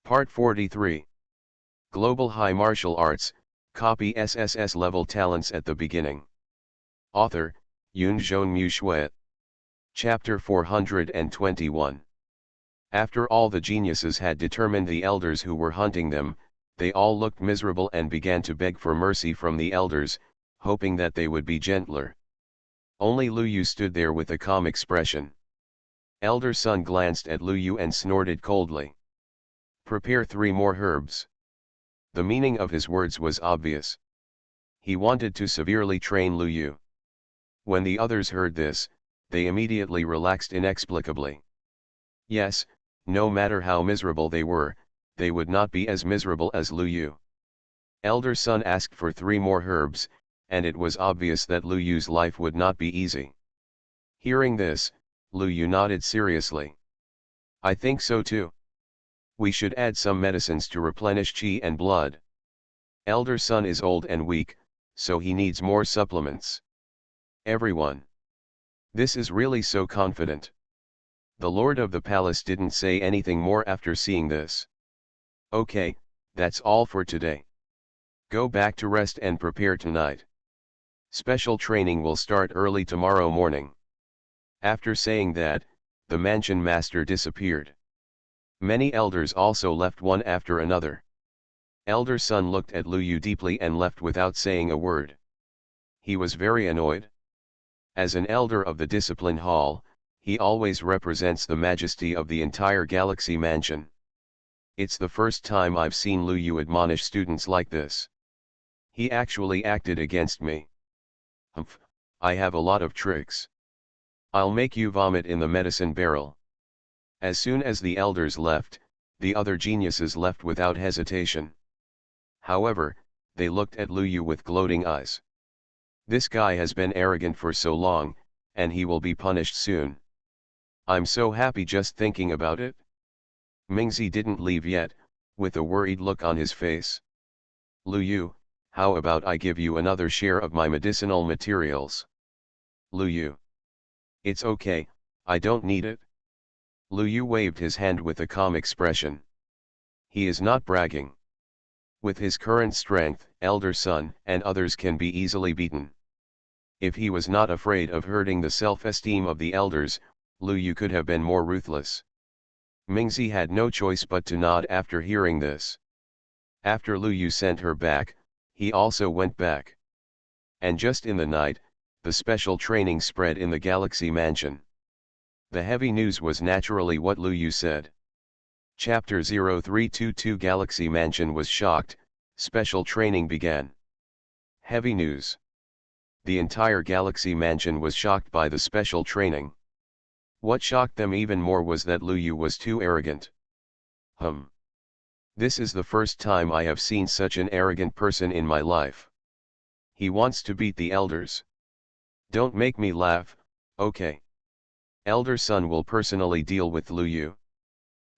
Part 43. Global High Martial Arts, copy SSS-level talents at the beginning. Author, Yunzhong Mu Shui. Chapter 421. After all the geniuses had determined the elders who were hunting them, they all looked miserable and began to beg for mercy from the elders, hoping that they would be gentler. Only Lu Yu stood there with a calm expression. Elder Sun glanced at Lu Yu and snorted coldly. Prepare 3 more herbs. The meaning of his words was obvious. He wanted to severely train Lu Yu. When the others heard this, they immediately relaxed inexplicably. Yes, no matter how miserable they were, they would not be as miserable as Lu Yu. Elder Sun asked for 3 more herbs, and it was obvious that Lu Yu's life would not be easy. Hearing this, Lu Yu nodded seriously. I think so too. We should add some medicines to replenish qi and blood. Elder Sun is old and weak, so he needs more supplements. Everyone. This is really so confident. The Lord of the Palace didn't say anything more after seeing this. Okay, that's all for today. Go back to rest and prepare tonight. Special training will start early tomorrow morning. After saying that, the mansion master disappeared. Many elders also left one after another. Elder Sun looked at Lu Yu deeply and left without saying a word. He was very annoyed. As an elder of the discipline hall, he always represents the majesty of the entire galaxy mansion. It's the first time I've seen Lu Yu admonish students like this. He actually acted against me. Humph, I have a lot of tricks. I'll make you vomit in the medicine barrel. As soon as the elders left, the other geniuses left without hesitation. However, they looked at Lu Yu with gloating eyes. This guy has been arrogant for so long, and he will be punished soon. I'm so happy just thinking about it. Mingzi didn't leave yet, with a worried look on his face. Lu Yu, how about I give you another share of my medicinal materials? Lu Yu. It's okay, I don't need it. Lu Yu waved his hand with a calm expression. He is not bragging. With his current strength, Elder Sun and others can be easily beaten. If he was not afraid of hurting the self-esteem of the elders, Lu Yu could have been more ruthless. Mingzi had no choice but to nod after hearing this. After Lu Yu sent her back, he also went back. And just in the night, the special training spread in the Galaxy Mansion. The heavy news was naturally what Lu Yu said. Chapter 0322 Galaxy Mansion was shocked, special training began. Heavy news. The entire Galaxy Mansion was shocked by the special training. What shocked them even more was that Lu Yu was too arrogant. This is the first time I have seen such an arrogant person in my life. He wants to beat the elders. Don't make me laugh, okay? Elder Sun will personally deal with Lu Yu.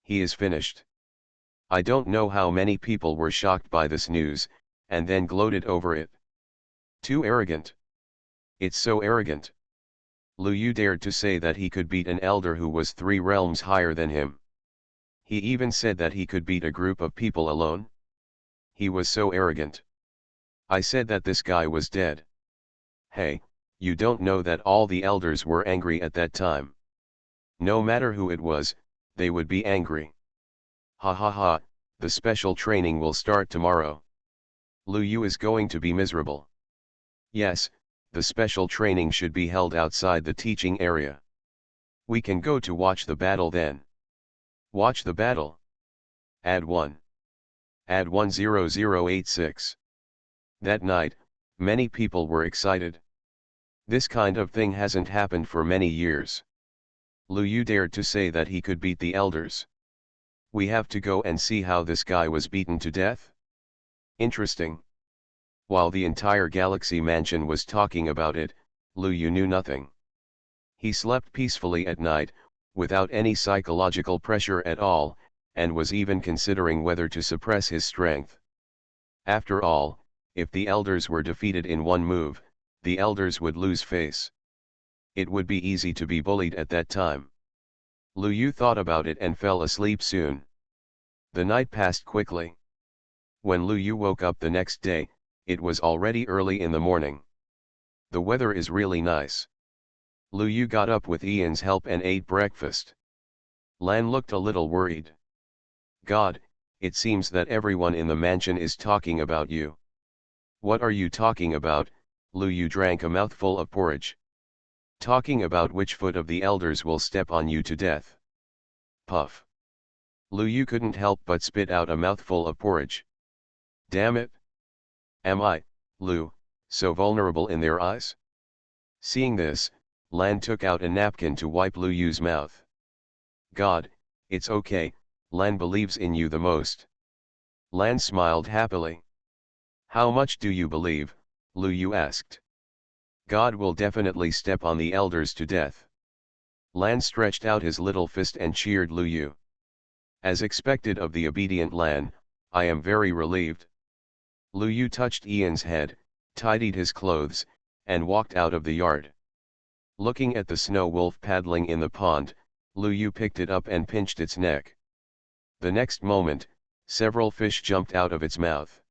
He is finished. I don't know how many people were shocked by this news, and then gloated over it. Too arrogant. It's so arrogant. Lu Yu dared to say that he could beat an elder who was 3 realms higher than him. He even said that he could beat a group of people alone. He was so arrogant. I said that this guy was dead. Hey, you don't know that all the elders were angry at that time. No matter who it was, they would be angry. Ha ha ha, the special training will start tomorrow. Lu Yu is going to be miserable. Yes, the special training should be held outside the teaching area. We can go to watch the battle then. Watch the battle. Add 1. Add 10086. That night, many people were excited. This kind of thing hasn't happened for many years. Lu Yu dared to say that he could beat the elders. We have to go and see how this guy was beaten to death? Interesting. While the entire Galaxy Mansion was talking about it, Lu Yu knew nothing. He slept peacefully at night, without any psychological pressure at all, and was even considering whether to suppress his strength. After all, if the elders were defeated in one move, the elders would lose face. It would be easy to be bullied at that time. Lu Yu thought about it and fell asleep soon. The night passed quickly. When Lu Yu woke up the next day, it was already early in the morning. The weather is really nice. Lu Yu got up with Ian's help and ate breakfast. Lan looked a little worried. God, it seems that everyone in the mansion is talking about you. What are you talking about? Lu Yu drank a mouthful of porridge. Talking about which foot of the elders will step on you to death. Puff. Lu Yu couldn't help but spit out a mouthful of porridge. Damn it! Am I, Lu, so vulnerable in their eyes? Seeing this, Lan took out a napkin to wipe Lu Yu's mouth. God, it's okay, Lan believes in you the most. Lan smiled happily. How much do you believe? Lu Yu asked. God will definitely step on the elders to death. Lan stretched out his little fist and cheered Lu Yu. As expected of the obedient Lan, I am very relieved. Lu Yu touched Ian's head, tidied his clothes, and walked out of the yard. Looking at the snow wolf paddling in the pond, Lu Yu picked it up and pinched its neck. The next moment, several fish jumped out of its mouth.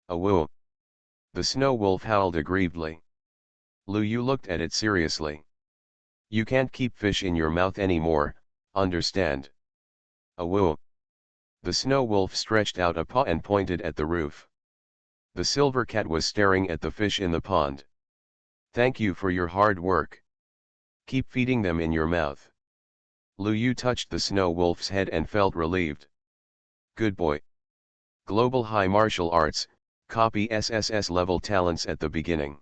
Awoo! The snow wolf howled aggrievedly. Lu Yu looked at it seriously. You can't keep fish in your mouth anymore, understand? Awoo! The snow wolf stretched out a paw and pointed at the roof. The silver cat was staring at the fish in the pond. Thank you for your hard work. Keep feeding them in your mouth. Lu Yu touched the snow wolf's head and felt relieved. Good boy. Global High Martial Arts, copy SSS-level talents at the beginning.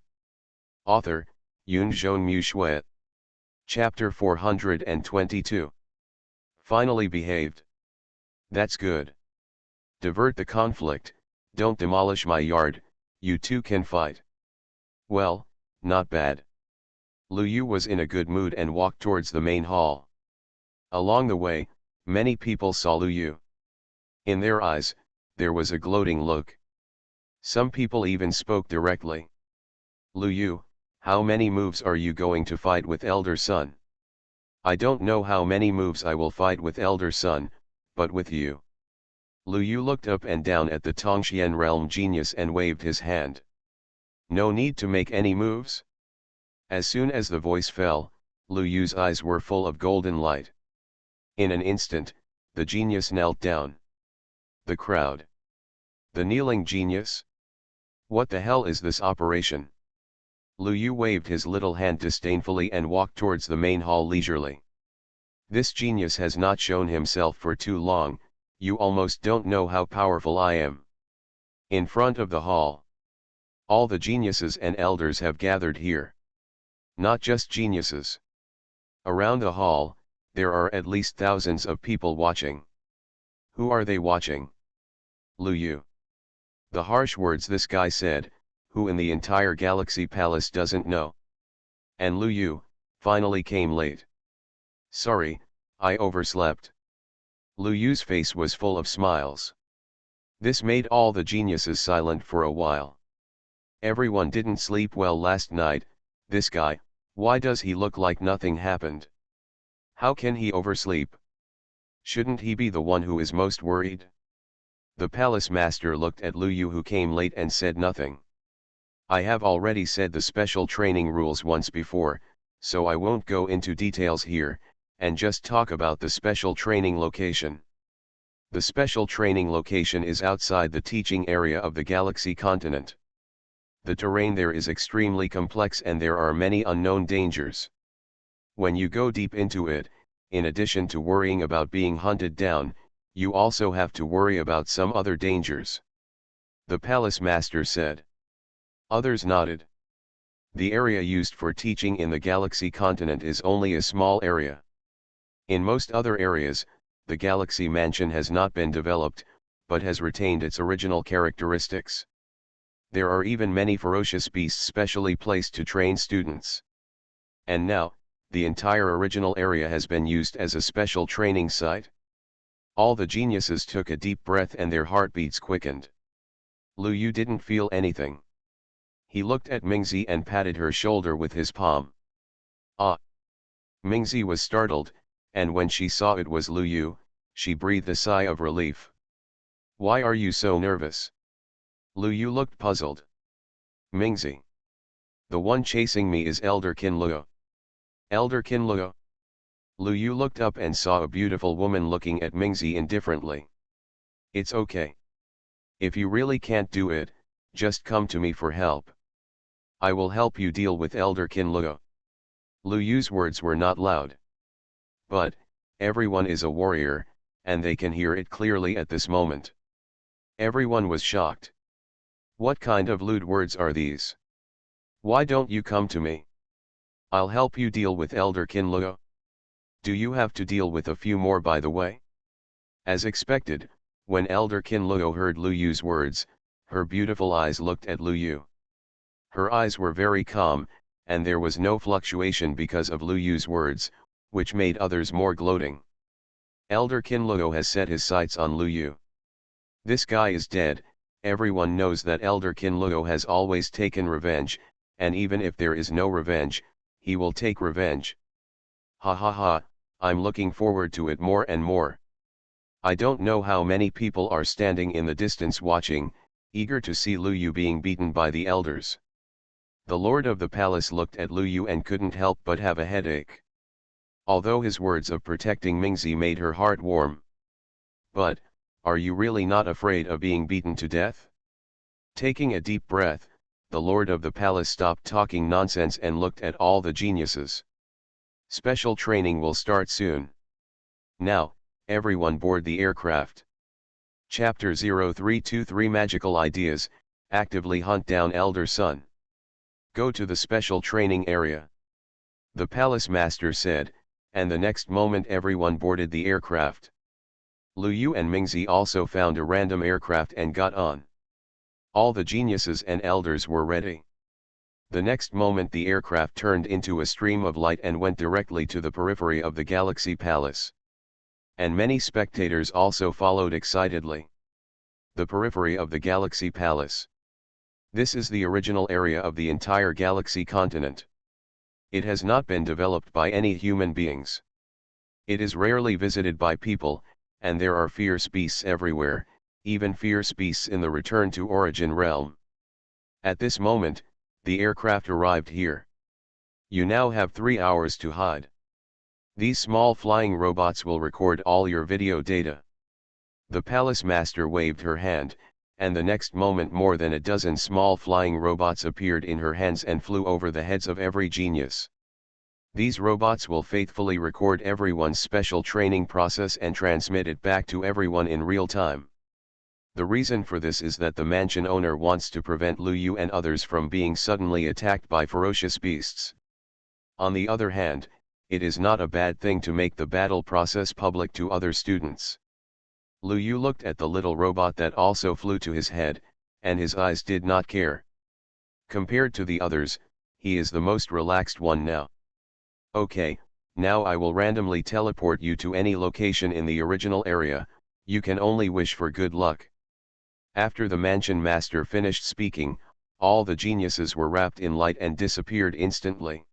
Author, Yunzhong Mu Shui. Chapter 422. Finally behaved. That's good. Divert the conflict, don't demolish my yard, you two can fight. Well, not bad. Lu Yu was in a good mood and walked towards the main hall. Along the way, many people saw Lu Yu. In their eyes, there was a gloating look. Some people even spoke directly. Lu Yu, how many moves are you going to fight with Elder Sun? I don't know how many moves I will fight with Elder Sun, but with you. Lu Yu looked up and down at the Tongxian realm genius and waved his hand. No need to make any moves. As soon as the voice fell, Lu Yu's eyes were full of golden light. In an instant, the genius knelt down. The crowd. The kneeling genius? What the hell is this operation? Lu Yu waved his little hand disdainfully and walked towards the main hall leisurely. This genius has not shown himself for too long, you almost don't know how powerful I am. In front of the hall. All the geniuses and elders have gathered here. Not just geniuses. Around the hall, there are at least thousands of people watching. Who are they watching? Lu Yu. The harsh words this guy said, who in the entire Galaxy Palace doesn't know? And Lu Yu, finally came late. Sorry, I overslept. Lu Yu's face was full of smiles. This made all the geniuses silent for a while. Everyone didn't sleep well last night. This guy, why does he look like nothing happened? How can he oversleep? Shouldn't he be the one who is most worried? The palace master looked at Lu Yu, who came late, and said nothing. I have already said the special training rules once before, so I won't go into details here, and just talk about the special training location. The special training location is outside the teaching area of the Galaxy continent. The terrain there is extremely complex and there are many unknown dangers. When you go deep into it, in addition to worrying about being hunted down, you also have to worry about some other dangers. The palace master said. Others nodded. The area used for teaching in the Galaxy continent is only a small area. In most other areas, the Galaxy Mansion has not been developed, but has retained its original characteristics. There are even many ferocious beasts specially placed to train students. And now, the entire original area has been used as a special training site. All the geniuses took a deep breath and their heartbeats quickened. Lu Yu didn't feel anything. He looked at Mingzi and patted her shoulder with his palm. Ah! Mingzi was startled, and when she saw it was Lu Yu, she breathed a sigh of relief. Why are you so nervous? Lu Yu looked puzzled. Mingzi. The one chasing me is Elder Qinluo. Elder Qinluo? Lu Yu looked up and saw a beautiful woman looking at Mingzi indifferently. It's okay. If you really can't do it, just come to me for help. I will help you deal with Elder Qinluo. Lu Yu's words were not loud. But, everyone is a warrior, and they can hear it clearly at this moment. Everyone was shocked. What kind of lewd words are these? Why don't you come to me? I'll help you deal with Elder Qinluo. Do you have to deal with a few more by the way? As expected, when Elder Qinluo heard Lu Yu's words, her beautiful eyes looked at Lu Yu. Her eyes were very calm, and there was no fluctuation because of Lu Yu's words, which made others more gloating. Elder Qinluo has set his sights on Lu Yu. This guy is dead. Everyone knows that Elder Qinluo has always taken revenge, and even if there is no revenge, he will take revenge. Ha ha ha, I'm looking forward to it more and more. I don't know how many people are standing in the distance watching, eager to see Lu Yu being beaten by the elders. The lord of the palace looked at Lu Yu and couldn't help but have a headache. Although his words of protecting Mingzi made her heart warm. But, are you really not afraid of being beaten to death? Taking a deep breath, the lord of the palace stopped talking nonsense and looked at all the geniuses. Special training will start soon. Now, everyone board the aircraft. Chapter 0323 Magical Ideas, actively hunt down Elder Sun. Go to the special training area. The palace master said, and the next moment everyone boarded the aircraft. Lu Yu and Mingzi also found a random aircraft and got on. All the geniuses and elders were ready. The next moment the aircraft turned into a stream of light and went directly to the periphery of the Galaxy Palace. And many spectators also followed excitedly. The periphery of the Galaxy Palace. This is the original area of the entire Galaxy continent. It has not been developed by any human beings. It is rarely visited by people, and there are fierce beasts everywhere, even fierce beasts in the Return to Origin realm. At this moment, the aircraft arrived here. You now have 3 hours to hide. These small flying robots will record all your video data. The palace master waved her hand, and the next moment more than a dozen small flying robots appeared in her hands and flew over the heads of every genius. These robots will faithfully record everyone's special training process and transmit it back to everyone in real time. The reason for this is that the mansion owner wants to prevent Lu Yu and others from being suddenly attacked by ferocious beasts. On the other hand, it is not a bad thing to make the battle process public to other students. Lu Yu looked at the little robot that also flew to his head, and his eyes did not care. Compared to the others, he is the most relaxed one now. Okay, now I will randomly teleport you to any location in the original area. You can only wish for good luck. After the mansion master finished speaking, all the geniuses were wrapped in light and disappeared instantly.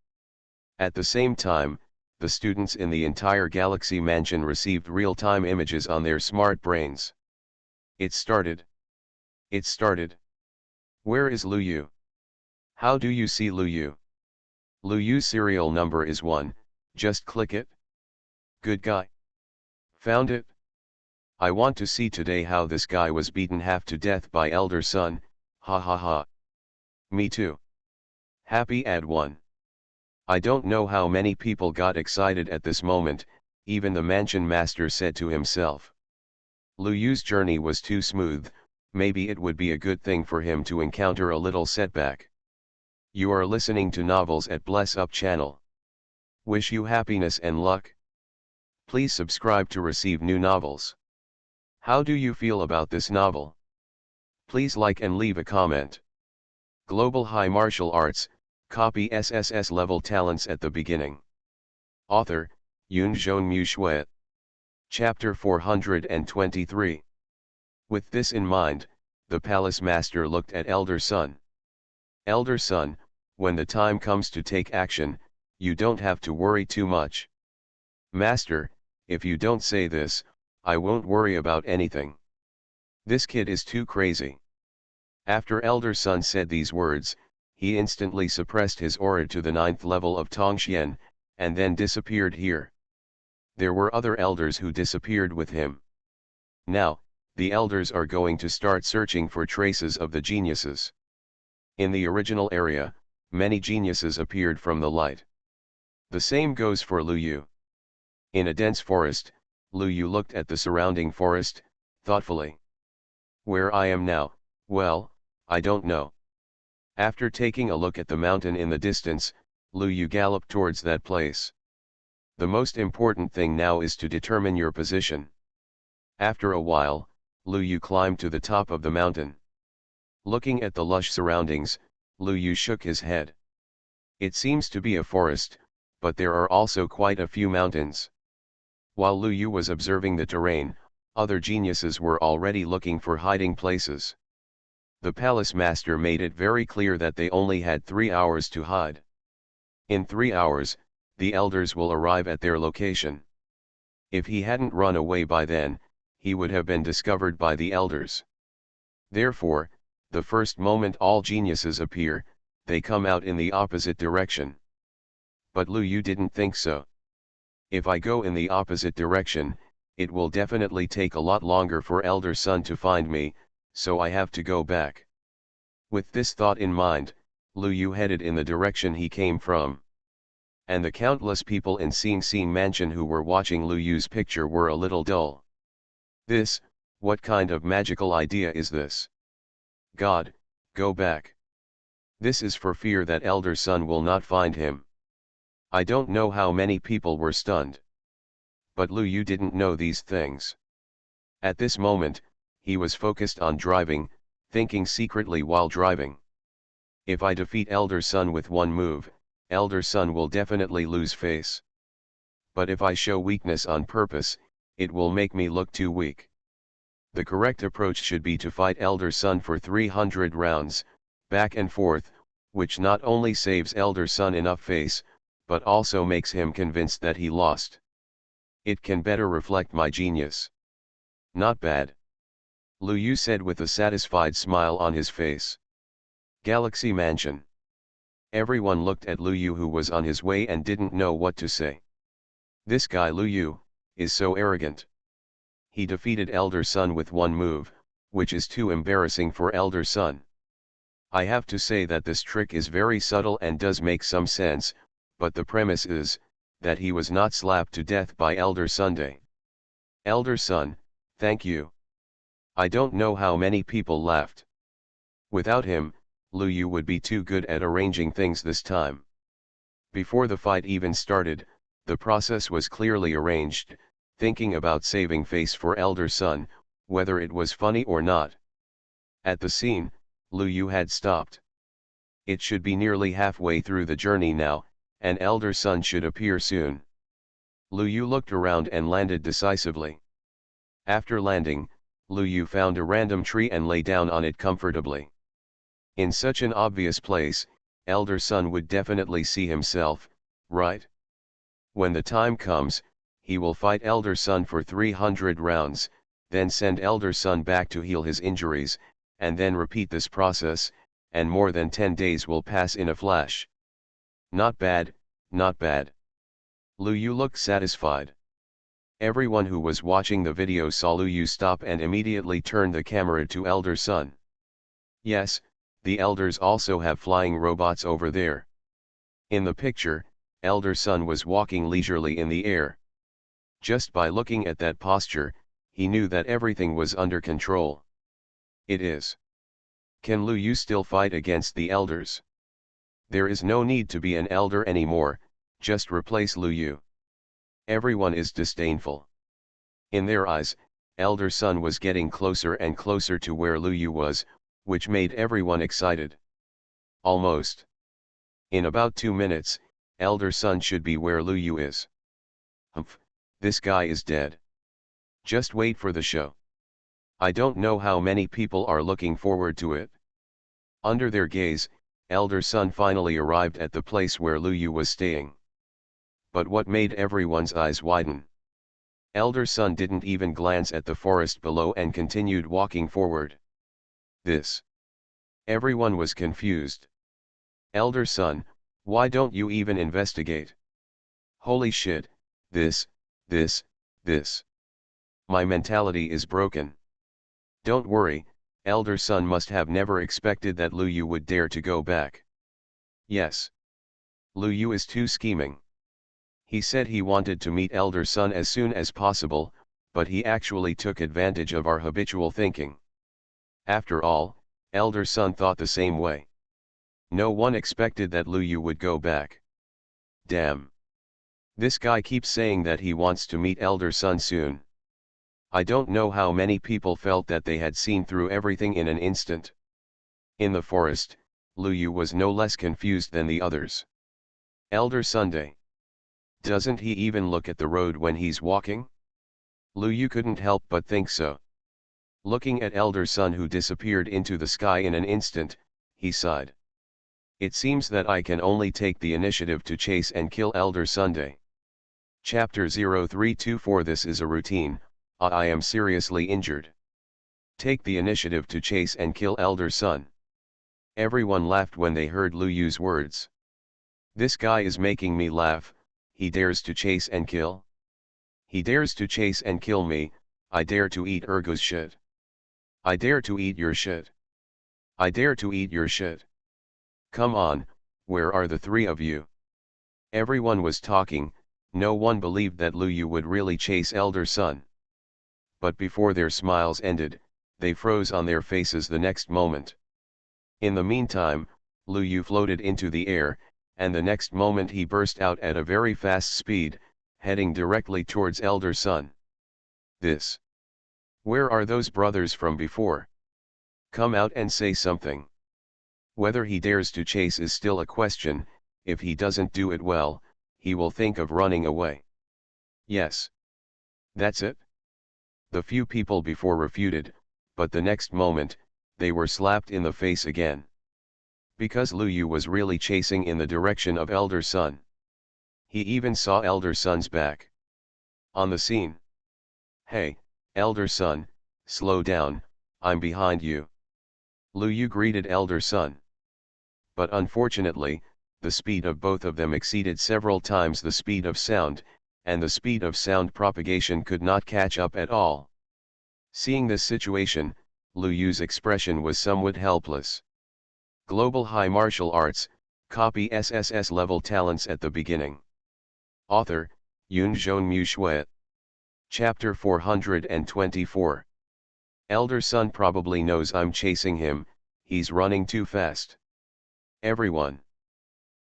At the same time, the students in the entire Galaxy Mansion received real-time images on their smart brains. It started. It started. Where is Lu Yu? How do you see Lu Yu? Lu Yu's serial number is 1, just click it. Good guy. Found it? I want to see today how this guy was beaten half to death by Elder Sun, ha ha ha. Me too. Happy Ad 1. I don't know how many people got excited at this moment, even the mansion master said to himself. Lu Yu's journey was too smooth, maybe it would be a good thing for him to encounter a little setback. You are listening to Novels at Bless Up channel. Wish you happiness and luck. Please subscribe to receive new novels. How do you feel about this novel? Please like and leave a comment. Global High Martial Arts, copy SSS-level talents at the beginning. Author, Yunzhong Mushui. Chapter 423. With this in mind, the palace master looked at Elder Sun. Elder Sun, when the time comes to take action, you don't have to worry too much. Master, if you don't say this, I won't worry about anything. This kid is too crazy. After Elder Sun said these words, he instantly suppressed his aura to the 9th level of Tongxian, and then disappeared here. There were other elders who disappeared with him. Now, the elders are going to start searching for traces of the geniuses. In the original area, many geniuses appeared from the light. The same goes for Lu Yu. In a dense forest, Lu Yu looked at the surrounding forest, thoughtfully. Where I am now, well, I don't know. After taking a look at the mountain in the distance, Lu Yu galloped towards that place. The most important thing now is to determine your position. After a while, Lu Yu climbed to the top of the mountain. Looking at the lush surroundings, Lu Yu shook his head. It seems to be a forest, but there are also quite a few mountains. While Lu Yu was observing the terrain, other geniuses were already looking for hiding places. The palace master made it very clear that they only had 3 hours to hide. In 3 hours, the elders will arrive at their location. If he hadn't run away by then, he would have been discovered by the elders. Therefore, the first moment all geniuses appear, they come out in the opposite direction. But Lu Yu didn't think so. If I go in the opposite direction, it will definitely take a lot longer for Elder Sun to find me, so I have to go back. With this thought in mind, Lu Yu headed in the direction he came from. And the countless people in Sing Sing Mansion who were watching Lu Yu's picture were a little dull. What kind of magical idea is this? God, go back. This is for fear that Elder Sun will not find him. I don't know how many people were stunned. But Lu Yu didn't know these things. At this moment, he was focused on driving, thinking secretly while driving. If I defeat Elder Sun with one move, Elder Sun will definitely lose face. But if I show weakness on purpose, it will make me look too weak. The correct approach should be to fight Elder Sun for 300 rounds, back and forth, which not only saves Elder Sun enough face, but also makes him convinced that he lost. It can better reflect my genius. Not bad. Lu Yu said with a satisfied smile on his face. Galaxy Mansion. Everyone looked at Lu Yu who was on his way and didn't know what to say. This guy Lu Yu is so arrogant. He defeated Elder Sun with one move, which is too embarrassing for Elder Sun. I have to say that this trick is very subtle and does make some sense, but the premise is that he was not slapped to death by Elder Sunday. Elder Sun, thank you. I don't know how many people laughed. Without him, Lu Yu would be too good at arranging things this time. Before the fight even started, the process was clearly arranged, thinking about saving face for Elder Sun, whether it was funny or not. At the scene, Lu Yu had stopped. It should be nearly halfway through the journey now, and Elder Sun should appear soon. Lu Yu looked around and landed decisively. After landing, Lu Yu found a random tree and lay down on it comfortably. In such an obvious place, Elder Sun would definitely see himself, right? When the time comes, he will fight Elder Sun for 300 rounds, then send Elder Sun back to heal his injuries, and then repeat this process, and more than 10 days will pass in a flash. Not bad, not bad. Lu Yu looked satisfied. Everyone who was watching the video saw Lu Yu stop and immediately turned the camera to Elder Sun. Yes, the elders also have flying robots over there. In the picture, Elder Sun was walking leisurely in the air. Just by looking at that posture, he knew that everything was under control. It is. Can Lu Yu still fight against the elders? There is no need to be an elder anymore, just replace Lu Yu. Everyone is disdainful. In their eyes, Elder Sun was getting closer and closer to where Lu Yu was, which made everyone excited. Almost. In about 2 minutes, Elder Sun should be where Lu Yu is. Humph, this guy is dead. Just wait for the show. I don't know how many people are looking forward to it. Under their gaze, Elder Sun finally arrived at the place where Lu Yu was staying. But what made everyone's eyes widen? Elder Sun didn't even glance at the forest below and continued walking forward. This. Everyone was confused. Elder Sun, why don't you even investigate? Holy shit, this. My mentality is broken. Don't worry, Elder Sun must have never expected that Lu Yu would dare to go back. Yes. Lu Yu is too scheming. He said he wanted to meet Elder Sun as soon as possible, but he actually took advantage of our habitual thinking. After all, Elder Sun thought the same way. No one expected that Lu Yu would go back. Damn. This guy keeps saying that he wants to meet Elder Sun soon. I don't know how many people felt that they had seen through everything in an instant. In the forest, Lu Yu was no less confused than the others. Elder Sunday. Doesn't he even look at the road when he's walking? Lu Yu couldn't help but think so. Looking at Elder Sun who disappeared into the sky in an instant, he sighed. It seems that I can only take the initiative to chase and kill Elder Sunday. Chapter 0324 This is a routine, I am seriously injured. Take the initiative to chase and kill Elder Sun. Everyone laughed when they heard Lu Yu's words. This guy is making me laugh. He dares to chase and kill? He dares to chase and kill me. I dare to eat Ergo's shit. I dare to eat your shit. I dare to eat your shit. Come on, where are the three of you? Everyone was talking, no one believed that Lu Yu would really chase Elder Sun. But before their smiles ended, they froze on their faces the next moment. In the meantime, Lu Yu floated into the air, and the next moment he burst out at a very fast speed, heading directly towards Elder Sun. This. Where are those brothers from before? Come out and say something. Whether he dares to chase is still a question. If he doesn't do it well, he will think of running away. Yes. That's it. The few people before refuted, but the next moment, they were slapped in the face again. Because Lu Yu was really chasing in the direction of Elder Sun. He even saw Elder Sun's back. On the scene. Hey, Elder Sun, slow down, I'm behind you. Lu Yu greeted Elder Sun. But unfortunately, the speed of both of them exceeded several times the speed of sound, and the speed of sound propagation could not catch up at all. Seeing this situation, Lu Yu's expression was somewhat helpless. Global High Martial Arts, copy SSS-level talents at the beginning. Author, Yunzhong Mushui. Chapter 424. Elder Sun probably knows I'm chasing him, he's running too fast. Everyone.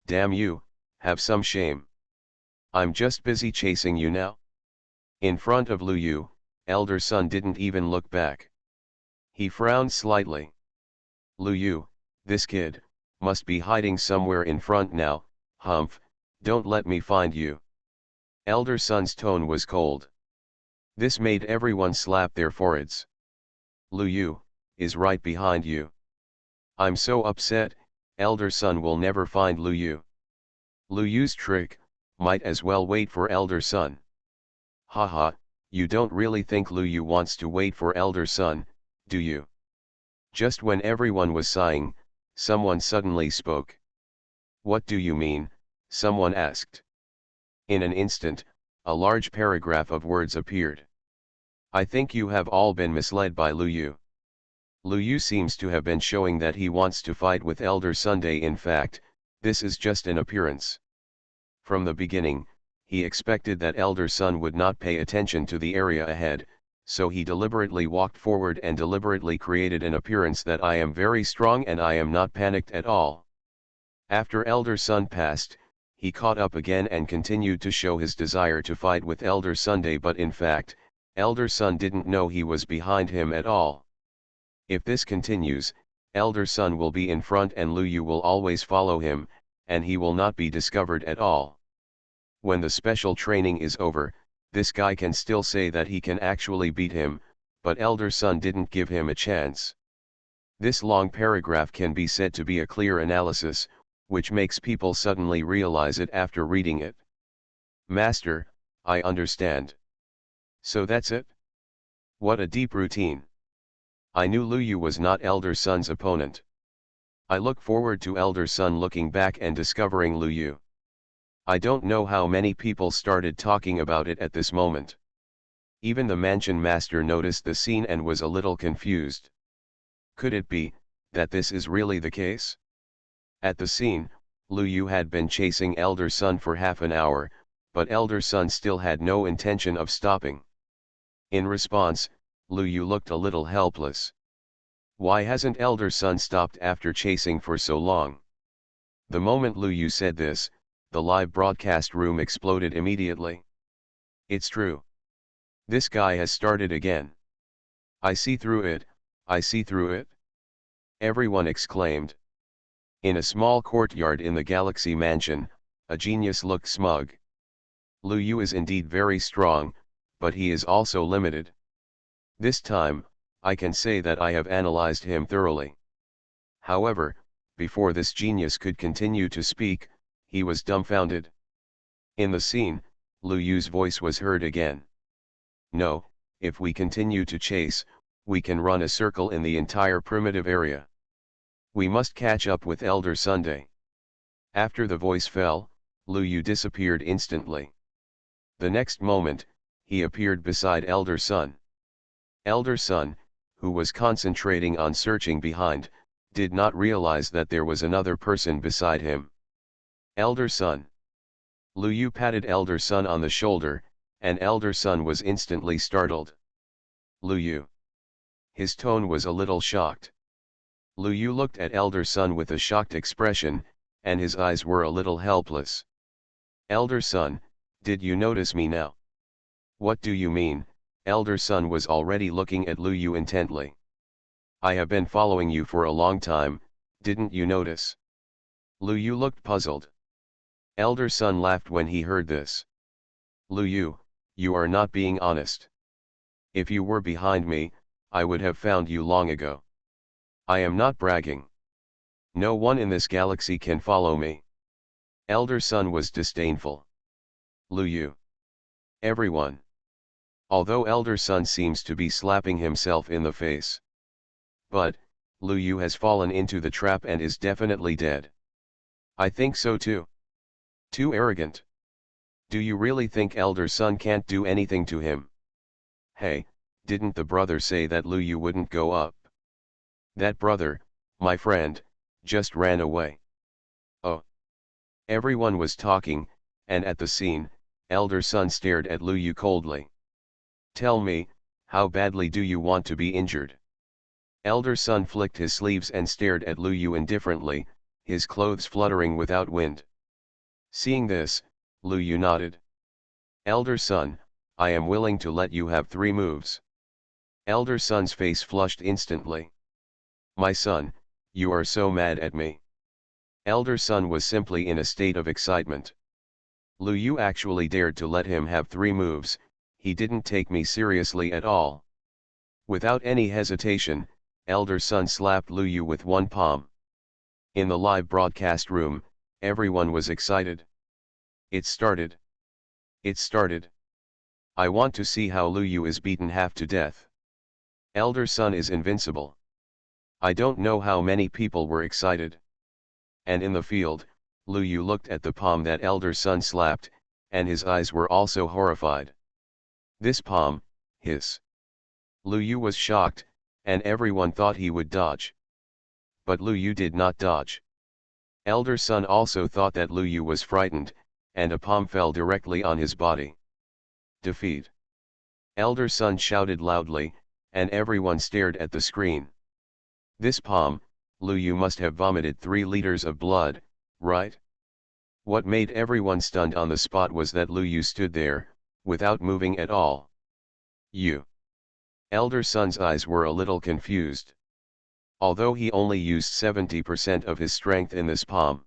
Damn you, have some shame. I'm just busy chasing you now. In front of Lu Yu, Elder Sun didn't even look back. He frowned slightly. Lu Yu, this kid, must be hiding somewhere in front now, humph, don't let me find you. Elder Sun's tone was cold. This made everyone slap their foreheads. Lu Yu, is right behind you. I'm so upset, Elder Sun will never find Lu Yu. Lu Yu's trick, might as well wait for Elder Sun. Haha, you don't really think Lu Yu wants to wait for Elder Sun, do you? Just when everyone was sighing, someone suddenly spoke. What do you mean? Someone asked. In an instant, a large paragraph of words appeared. I think you have all been misled by Lu Yu. Lu Yu seems to have been showing that he wants to fight with Elder Sunday. In fact, this is just an appearance. From the beginning, he expected that Elder Sun would not pay attention to the area ahead, so he deliberately walked forward and deliberately created an appearance that I am very strong and I am not panicked at all. After Elder Sun passed, he caught up again and continued to show his desire to fight with Elder Sunday, but in fact, Elder Sun didn't know he was behind him at all. If this continues, Elder Sun will be in front and Lu Yu will always follow him, and he will not be discovered at all. When the special training is over, this guy can still say that he can actually beat him, but Elder Sun didn't give him a chance. This long paragraph can be said to be a clear analysis, which makes people suddenly realize it after reading it. Master, I understand. So that's it? What a deep routine. I knew Lu Yu was not Elder Sun's opponent. I look forward to Elder Sun looking back and discovering Lu Yu. I don't know how many people started talking about it at this moment. Even the mansion master noticed the scene and was a little confused. Could it be that this is really the case? At the scene, Lu Yu had been chasing Elder Sun for half an hour, but Elder Sun still had no intention of stopping. In response, Lu Yu looked a little helpless. Why hasn't Elder Sun stopped after chasing for so long? The moment Lu Yu said this, the live broadcast room exploded immediately. It's true. This guy has started again. I see through it, I see through it. Everyone exclaimed. In a small courtyard in the Galaxy Mansion, a genius looked smug. Lu Yu is indeed very strong, but he is also limited. This time, I can say that I have analyzed him thoroughly. However, before this genius could continue to speak, he was dumbfounded. In the scene, Lu Yu's voice was heard again. No, if we continue to chase, we can run a circle in the entire primitive area. We must catch up with Elder Sunday. After the voice fell, Lu Yu disappeared instantly. The next moment, he appeared beside Elder Sun. Elder Sun, who was concentrating on searching behind, did not realize that there was another person beside him. Elder Sun. Lu Yu patted Elder Sun on the shoulder, and Elder Sun was instantly startled. Lu Yu. His tone was a little shocked. Lu Yu looked at Elder Sun with a shocked expression, and his eyes were a little helpless. Elder Sun, did you notice me now? What do you mean? Elder Sun was already looking at Lu Yu intently. I have been following you for a long time, didn't you notice? Lu Yu looked puzzled. Elder Sun laughed when he heard this. Lu Yu, you are not being honest. If you were behind me, I would have found you long ago. I am not bragging. No one in this galaxy can follow me. Elder Sun was disdainful. Lu Yu. Everyone. Although Elder Sun seems to be slapping himself in the face. But, Lu Yu has fallen into the trap and is definitely dead. I think so too. Too arrogant. Do you really think Elder Sun can't do anything to him? Hey, didn't the brother say that Lu Yu wouldn't go up? That brother, my friend, just ran away. Oh. Everyone was talking, and at the scene, Elder Sun stared at Lu Yu coldly. Tell me, how badly do you want to be injured? Elder Sun flicked his sleeves and stared at Lu Yu indifferently, his clothes fluttering without wind. Seeing this, Lu Yu nodded. Elder Sun, I am willing to let you have 3 moves. Elder Sun's face flushed instantly. My son, you are so mad at me. Elder Sun was simply in a state of excitement. Lu Yu actually dared to let him have 3 moves, he didn't take me seriously at all. Without any hesitation, Elder Sun slapped Lu Yu with one palm. In the live broadcast room, everyone was excited. It started. It started. I want to see how Lu Yu is beaten half to death. Elder Sun is invincible. I don't know how many people were excited. And in the field, Lu Yu looked at the palm that Elder Sun slapped, and his eyes were also horrified. This palm, his. Lu Yu was shocked, and everyone thought he would dodge. But Lu Yu did not dodge. Elder Sun also thought that Lu Yu was frightened, and a palm fell directly on his body. Defeat. Elder Sun shouted loudly, and everyone stared at the screen. This palm, Lu Yu must have vomited 3 liters of blood, right? What made everyone stunned on the spot was that Lu Yu stood there, without moving at all. Elder Sun's eyes were a little confused. Although he only used 70% of his strength in this palm.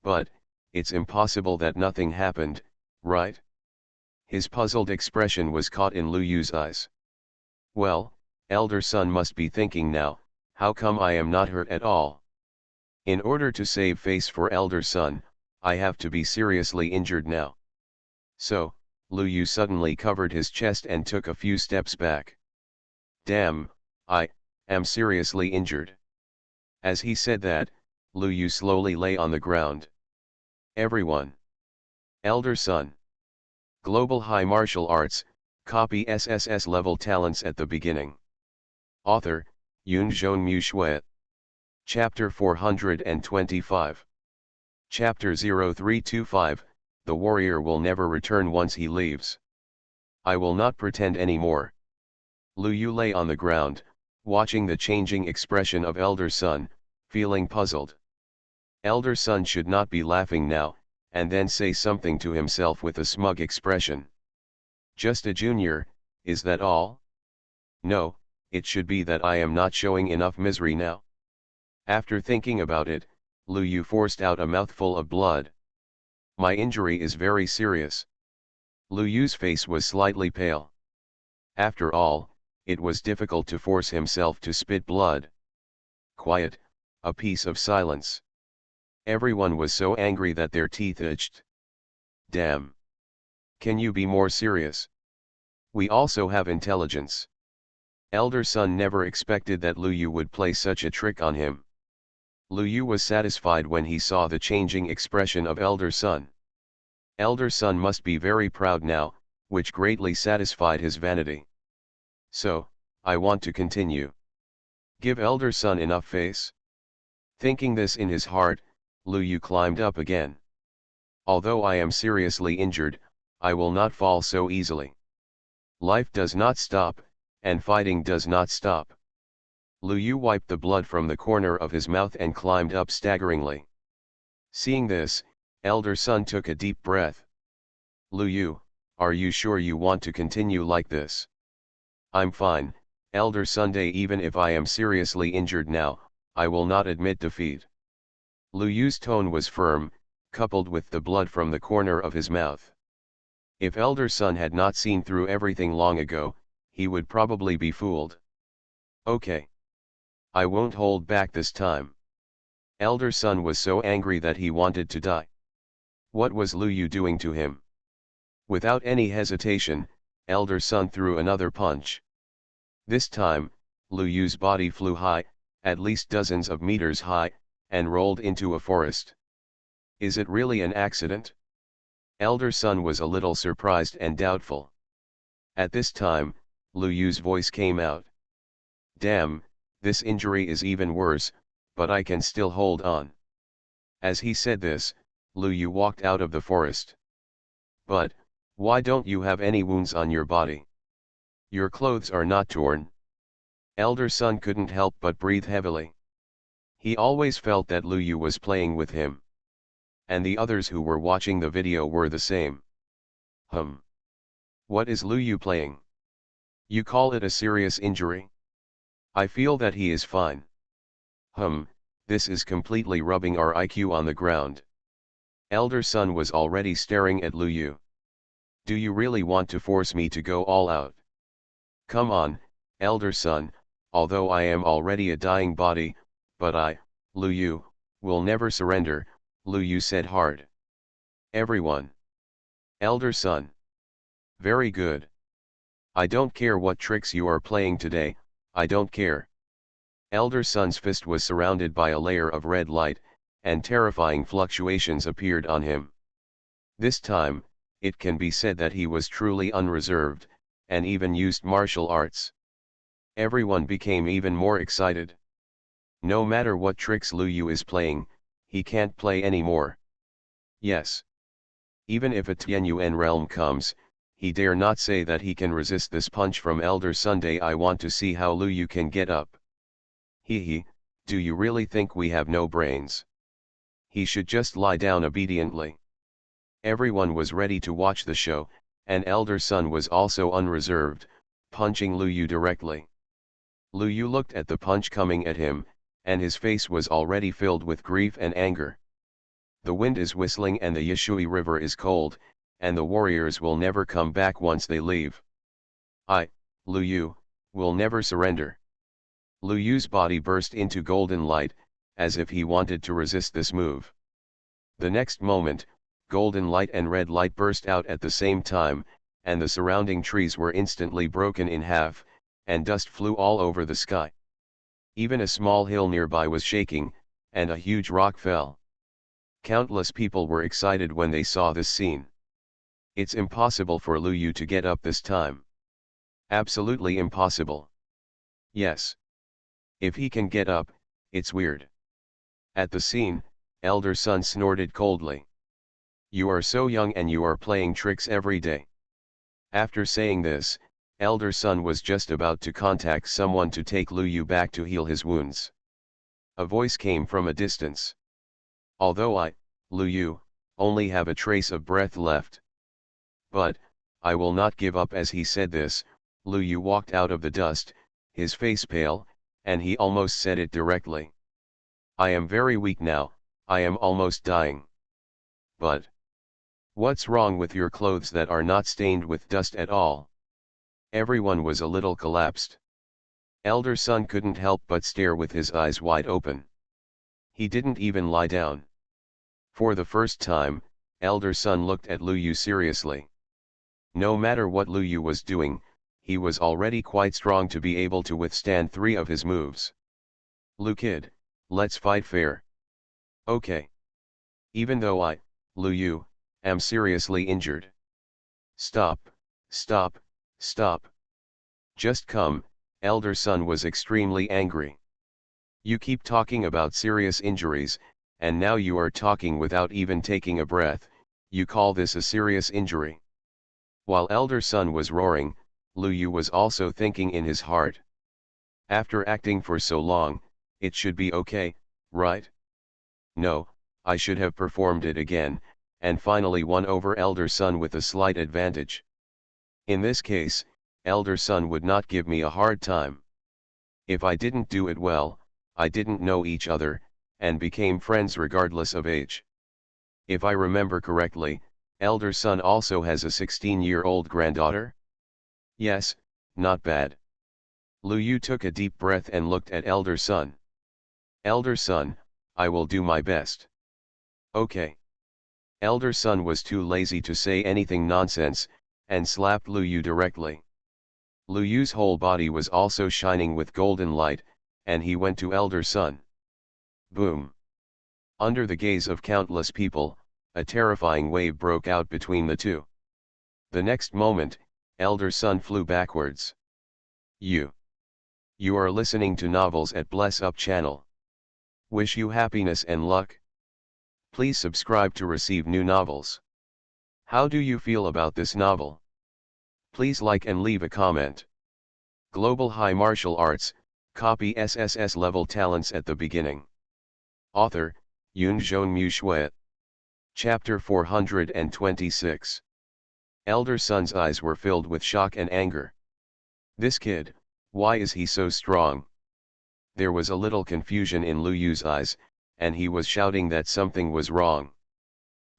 But, it's impossible that nothing happened, right? His puzzled expression was caught in Lu Yu's eyes. Well, Elder Sun must be thinking now, how come I am not hurt at all? In order to save face for Elder Sun, I have to be seriously injured now. So, Lu Yu suddenly covered his chest and took a few steps back. Damn, I am seriously injured. As he said that, Lu Yu slowly lay on the ground. Everyone. Elder Sun. Global High Martial Arts, copy SSS-level talents at the beginning. Author, Yunzhong Mu Shui. Chapter 425. Chapter 0325, The Warrior Will Never Return Once He Leaves. I will not pretend anymore. Lu Yu lay on the ground, watching the changing expression of Elder Sun, feeling puzzled. Elder Sun should not be laughing now, and then say something to himself with a smug expression. Just a junior, is that all? No, it should be that I am not showing enough misery now. After thinking about it, Lu Yu forced out a mouthful of blood. My injury is very serious. Lu Yu's face was slightly pale. After all, it was difficult to force himself to spit blood. Quiet, a piece of silence. Everyone was so angry that their teeth itched. Damn. Can you be more serious? We also have intelligence. Elder Sun never expected that Lu Yu would play such a trick on him. Lu Yu was satisfied when he saw the changing expression of Elder Sun. Elder Sun must be very proud now, which greatly satisfied his vanity. So, I want to continue. Give Elder Sun enough face. Thinking this in his heart, Lu Yu climbed up again. Although I am seriously injured, I will not fall so easily. Life does not stop, and fighting does not stop. Lu Yu wiped the blood from the corner of his mouth and climbed up staggeringly. Seeing this, Elder Sun took a deep breath. Lu Yu, are you sure you want to continue like this? I'm fine, Elder Sunday. Even if I am seriously injured now, I will not admit defeat. Lu Yu's tone was firm, coupled with the blood from the corner of his mouth. If Elder Sun had not seen through everything long ago, he would probably be fooled. Okay. I won't hold back this time. Elder Sun was so angry that he wanted to die. What was Lu Yu doing to him? Without any hesitation, Elder Sun threw another punch. This time, Lu Yu's body flew high, at least dozens of meters high, and rolled into a forest. Is it really an accident? Elder Sun was a little surprised and doubtful. At this time, Lu Yu's voice came out. Damn, this injury is even worse, but I can still hold on. As he said this, Lu Yu walked out of the forest. But, why don't you have any wounds on your body? Your clothes are not torn. Elder Sun couldn't help but breathe heavily. He always felt that Lu Yu was playing with him. And the others who were watching the video were the same. What is Lu Yu playing? You call it a serious injury? I feel that he is fine. This is completely rubbing our IQ on the ground. Elder Sun was already staring at Lu Yu. Do you really want to force me to go all out? Come on, Elder Sun, although I am already a dying body, but I, Lu Yu, will never surrender, Lu Yu said hard. Everyone. Elder Sun. Very good. I don't care what tricks you are playing today, I don't care. Elder Sun's fist was surrounded by a layer of red light, and terrifying fluctuations appeared on him. This time, it can be said that he was truly unreserved, and even used martial arts. Everyone became even more excited. No matter what tricks Lu Yu is playing, he can't play anymore. Yes. Even if a Tianyuan realm comes, he dare not say that he can resist this punch from Elder Sunday. I want to see how Lu Yu can get up. Hee, do you really think we have no brains? He should just lie down obediently. Everyone was ready to watch the show, and Elder Sun was also unreserved, punching Lu Yu directly. Lu Yu looked at the punch coming at him, and his face was already filled with grief and anger. The wind is whistling and the Yishui River is cold, and the warriors will never come back once they leave. I, Lu Yu, will never surrender. Lu Yu's body burst into golden light, as if he wanted to resist this move. The next moment, golden light and red light burst out at the same time, and the surrounding trees were instantly broken in half, and dust flew all over the sky. Even a small hill nearby was shaking, and a huge rock fell. Countless people were excited when they saw this scene. It's impossible for Lu Yu to get up this time. Absolutely impossible. Yes. If he can get up, it's weird. At the scene, elder son snorted coldly. You are so young and you are playing tricks every day. After saying this, elder son was just about to contact someone to take Lu Yu back to heal his wounds. A voice came from a distance. Although I, Lu Yu, only have a trace of breath left. But, I will not give up. As he said this, Lu Yu walked out of the dust, his face pale, and he almost said it directly. I am very weak now, I am almost dying. But what's wrong with your clothes that are not stained with dust at all? Everyone was a little collapsed. Elder son couldn't help but stare with his eyes wide open. He didn't even lie down. For the first time, elder son looked at Lu Yu seriously. No matter what Lu Yu was doing, he was already quite strong to be able to withstand 3 of his moves. Lu kid, let's fight fair. Okay. Even though I, Lu Yu, am seriously injured. Stop, stop, stop. Just come, elder son was extremely angry. You keep talking about serious injuries, and now you are talking without even taking a breath. You call this a serious injury? While elder son was roaring, Lu Yu was also thinking in his heart. After acting for so long, it should be okay, right? No, I should have performed it again, and finally won over elder son with a slight advantage. In this case, elder son would not give me a hard time. If I didn't do it well, I didn't know each other, and became friends regardless of age. If I remember correctly, elder son also has a 16-year-old granddaughter? Yes, not bad. Lu Yu took a deep breath and looked at elder son. Elder son, I will do my best. Okay. Elder son was too lazy to say anything nonsense, and slapped Lu Yu directly. Lu Yu's whole body was also shining with golden light, and he went to elder son. Boom. Under the gaze of countless people, a terrifying wave broke out between the two. The next moment, elder son flew backwards. You are listening to novels at Bless Up channel. Wish you happiness and luck. Please subscribe to receive new novels. How do you feel about this novel? Please like and leave a comment. Global High Martial Arts, copy SSS level talents at the beginning. Author, Yoon Jeon-mu Shui. Chapter 426. Elder son's eyes were filled with shock and anger. This kid, why is he so strong? There was a little confusion in Lu Yu's eyes, and he was shouting that something was wrong.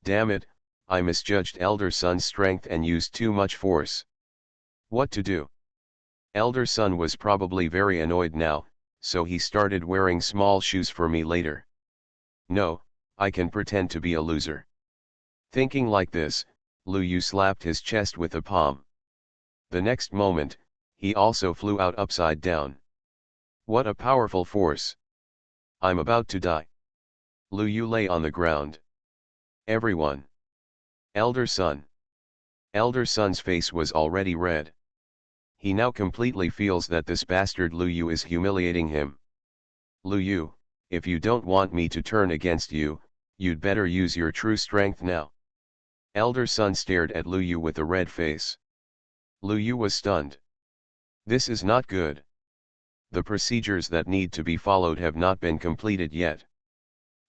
Damn it, I misjudged elder son's strength and used too much force. What to do? Elder son was probably very annoyed now, so he started wearing small shoes for me later. No, I can pretend to be a loser. Thinking like this, Lu Yu slapped his chest with a palm. The next moment, he also flew out upside down. What a powerful force! I'm about to die. Lu Yu lay on the ground. Everyone. Elder son. Elder son's face was already red. He now completely feels that this bastard Lu Yu is humiliating him. Lu Yu, if you don't want me to turn against you, you'd better use your true strength now. Elder son stared at Lu Yu with a red face. Lu Yu was stunned. This is not good. The procedures that need to be followed have not been completed yet.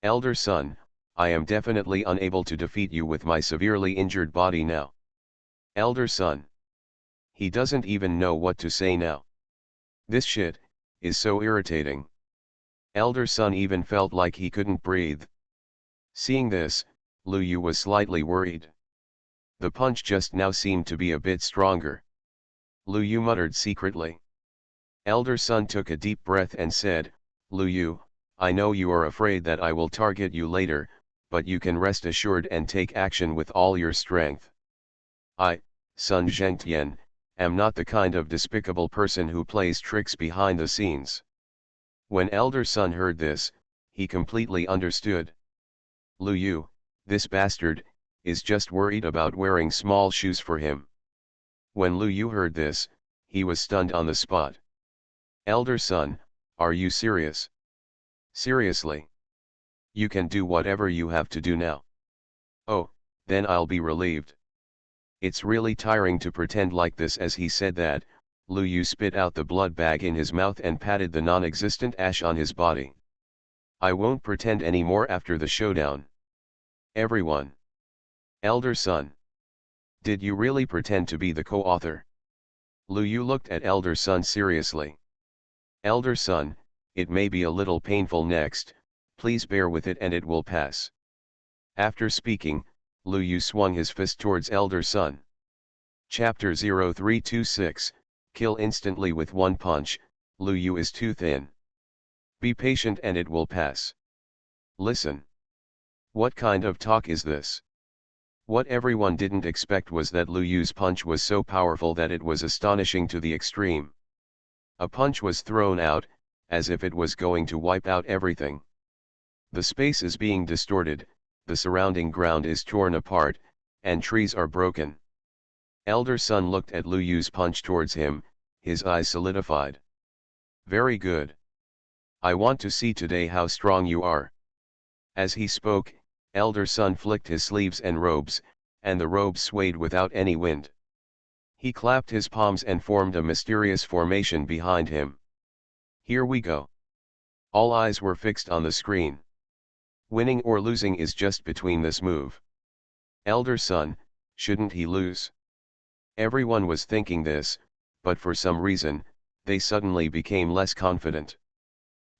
Elder son, I am definitely unable to defeat you with my severely injured body now. Elder son. He doesn't even know what to say now. This shit is so irritating. Elder son even felt like he couldn't breathe. Seeing this, Lu Yu was slightly worried. The punch just now seemed to be a bit stronger. Lu Yu muttered secretly. Elder son took a deep breath and said, Lu Yu, I know you are afraid that I will target you later, but you can rest assured and take action with all your strength. Sun Zhengtian, am not the kind of despicable person who plays tricks behind the scenes. When Elder Sun heard this, he completely understood. Lu Yu, this bastard, is just worried about wearing small shoes for him. When Lu Yu heard this, he was stunned on the spot. Elder Sun, are you serious? Seriously? You can do whatever you have to do now. Oh, then I'll be relieved. It's really tiring to pretend like this. As he said that, Lu Yu spit out the blood bag in his mouth and patted the non-existent ash on his body. I won't pretend anymore after the showdown. Everyone. Elder Sun. Did you really pretend to be the co-author? Lu Yu looked at Elder Sun seriously. Elder Sun, it may be a little painful next, please bear with it and it will pass. After speaking, Lu Yu swung his fist towards Elder Sun. Chapter 0326, Kill instantly with one punch, Lu Yu is too thin. Be patient and it will pass. Listen. What kind of talk is this? What everyone didn't expect was that Lu Yu's punch was so powerful that it was astonishing to the extreme. A punch was thrown out, as if it was going to wipe out everything. The space is being distorted, the surrounding ground is torn apart, and trees are broken. Elder Sun looked at Lu Yu's punch towards him, his eyes solidified. Very good. I want to see today how strong you are. As he spoke, Elder Sun flicked his sleeves and robes, and the robes swayed without any wind. He clapped his palms and formed a mysterious formation behind him. Here we go. All eyes were fixed on the screen. Winning or losing is just between this move. Elder Sun, shouldn't he lose? Everyone was thinking this, but for some reason, they suddenly became less confident.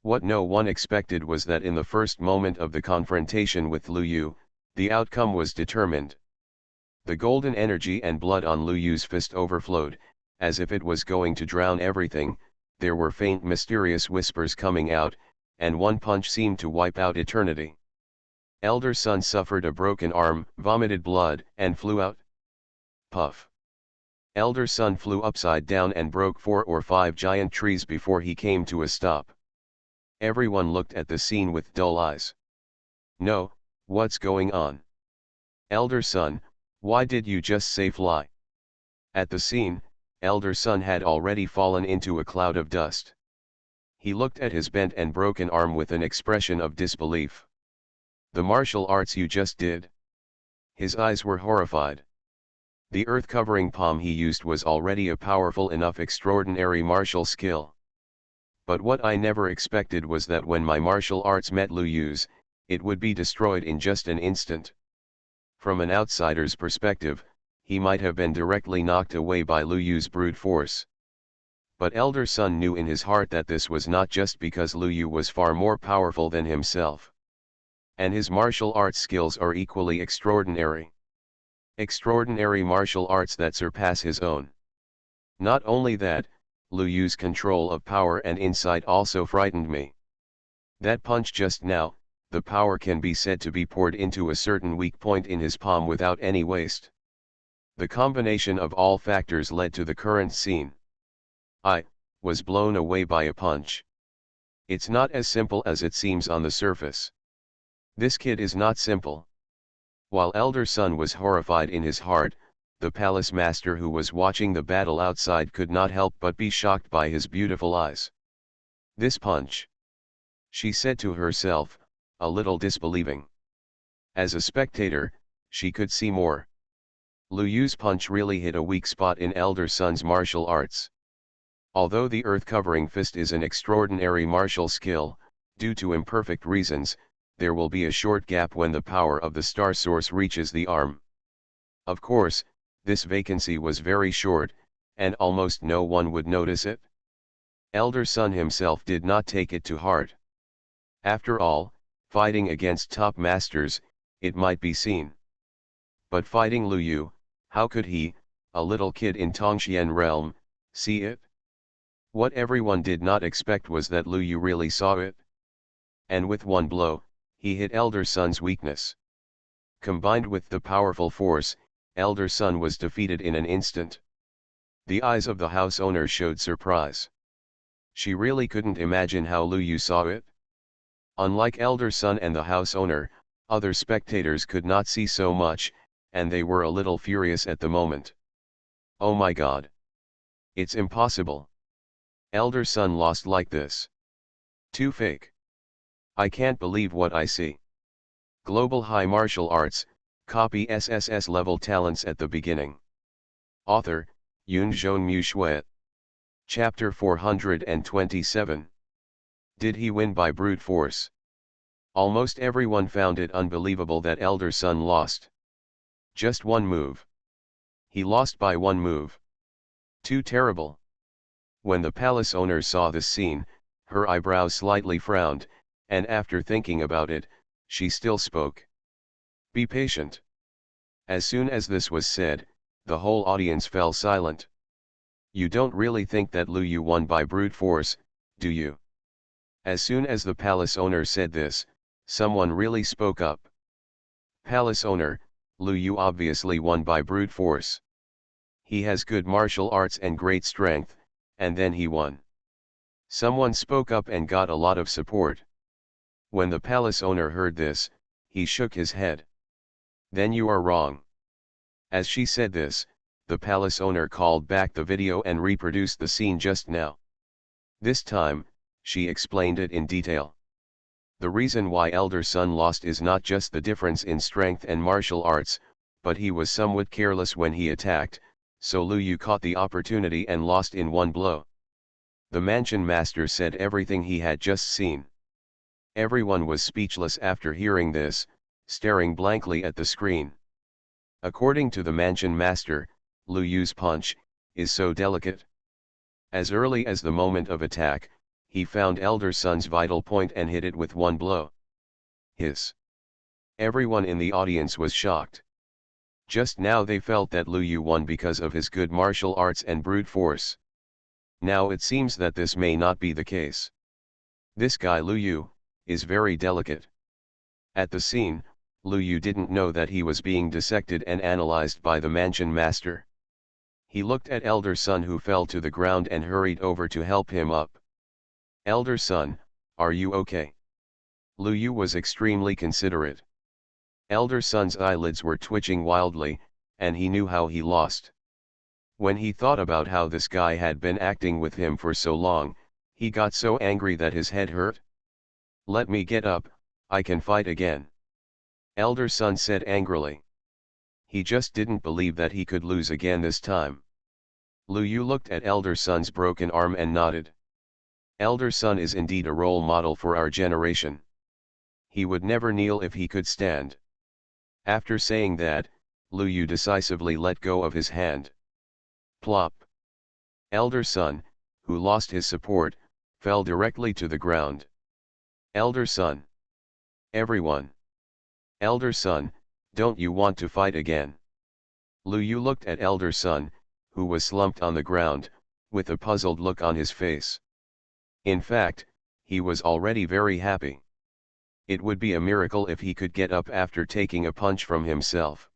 What no one expected was that in the first moment of the confrontation with Lu Yu, the outcome was determined. The golden energy and blood on Lu Yu's fist overflowed, as if it was going to drown everything. There were faint mysterious whispers coming out, and one punch seemed to wipe out eternity. Elder Sun suffered a broken arm, vomited blood, and flew out. Puff. Elder Sun flew upside down and broke 4 or 5 giant trees before he came to a stop. Everyone looked at the scene with dull eyes. No, what's going on? Elder Sun, why did you just say fly? At the scene, Elder Sun had already fallen into a cloud of dust. He looked at his bent and broken arm with an expression of disbelief. The martial arts you just did? His eyes were horrified. The earth-covering palm he used was already a powerful enough extraordinary martial skill. But what I never expected was that when my martial arts met Lu Yu's, it would be destroyed in just an instant. From an outsider's perspective, he might have been directly knocked away by Lu Yu's brute force. But Elder Sun knew in his heart that this was not just because Lu Yu was far more powerful than himself. And his martial arts skills are equally extraordinary. Extraordinary martial arts that surpass his own. Not only that, Lu Yu's control of power and insight also frightened me. That punch just now, the power can be said to be poured into a certain weak point in his palm without any waste. The combination of all factors led to the current scene. I was blown away by a punch. It's not as simple as it seems on the surface. This kid is not simple. While Elder Sun was horrified in his heart, the palace master who was watching the battle outside could not help but be shocked by his beautiful eyes. This punch, she said to herself, a little disbelieving. As a spectator, she could see more. Lu Yu's punch really hit a weak spot in Elder Sun's martial arts. Although the earth-covering fist is an extraordinary martial skill, due to imperfect reasons, there will be a short gap when the power of the star source reaches the arm. Of course, this vacancy was very short, and almost no one would notice it. Elder Sun himself did not take it to heart. After all, fighting against top masters, it might be seen. But fighting Lu Yu, how could he, a little kid in Tongxian realm, see it? What everyone did not expect was that Lu Yu really saw it. And with one blow, he hit Elder Sun's weakness. Combined with the powerful force, elder son was defeated in an instant. The eyes of the house owner showed surprise. She really couldn't imagine how Lu Yu saw it. Unlike elder son and the house owner, other spectators could not see so much, and they were a little furious at the moment. Oh my god. It's impossible. Elder son lost like this. Too fake. I can't believe what I see. Global High Martial Arts, copy SSS-level talents at the beginning. Author, Yunzhong Mu Shui. Chapter 427. Did he win by brute force? Almost everyone found it unbelievable that elder son lost. Just one move. He lost by one move. Too terrible. When the palace owner saw this scene, her eyebrows slightly frowned, and after thinking about it, she still spoke. Be patient. As soon as this was said, the whole audience fell silent. You don't really think that Lu Yu won by brute force, do you? As soon as the palace owner said this, someone really spoke up. Palace owner, Lu Yu obviously won by brute force. He has good martial arts and great strength, and then he won. Someone spoke up and got a lot of support. When the palace owner heard this, he shook his head. Then you are wrong. As she said this, the palace owner called back the video and reproduced the scene just now. This time, she explained it in detail. The reason why elder son lost is not just the difference in strength and martial arts, but he was somewhat careless when he attacked, so Lu Yu caught the opportunity and lost in one blow. The mansion master said everything he had just seen. Everyone was speechless after hearing this, staring blankly at the screen. According to the mansion master, Lu Yu's punch is so delicate. As early as the moment of attack, he found elder son's vital point and hit it with one blow. Everyone in the audience was shocked. Just now they felt that Lu Yu won because of his good martial arts and brute force. Now it seems that this may not be the case. This guy Lu Yu is very delicate. At the scene, Lu Yu didn't know that he was being dissected and analyzed by the mansion master. He looked at elder son who fell to the ground and hurried over to help him up. Elder son, are you okay? Lu Yu was extremely considerate. Elder son's eyelids were twitching wildly, and he knew how he lost. When he thought about how this guy had been acting with him for so long, he got so angry that his head hurt. Let me get up, I can fight again. Elder son said angrily. He just didn't believe that he could lose again this time. Lu Yu looked at elder son's broken arm and nodded. Elder son is indeed a role model for our generation. He would never kneel if he could stand. After saying that, Lu Yu decisively let go of his hand. Plop. Elder son, who lost his support, fell directly to the ground. Elder son. Everyone. Elder son, don't you want to fight again? Lu Yu looked at elder son, who was slumped on the ground, with a puzzled look on his face. In fact, he was already very happy. It would be a miracle if he could get up after taking a punch from himself.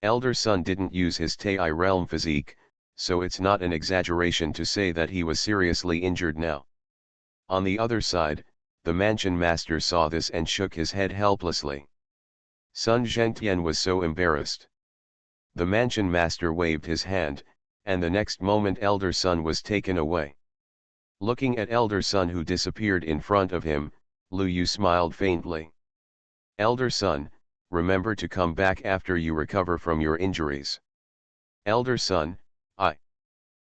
Elder son didn't use his Tai realm physique, so it's not an exaggeration to say that he was seriously injured now. On the other side, the mansion master saw this and shook his head helplessly. Sun Zhengtian was so embarrassed. The mansion master waved his hand, and the next moment elder son was taken away. Looking at elder son who disappeared in front of him, Lu Yu smiled faintly. Elder son, remember to come back after you recover from your injuries. Elder son,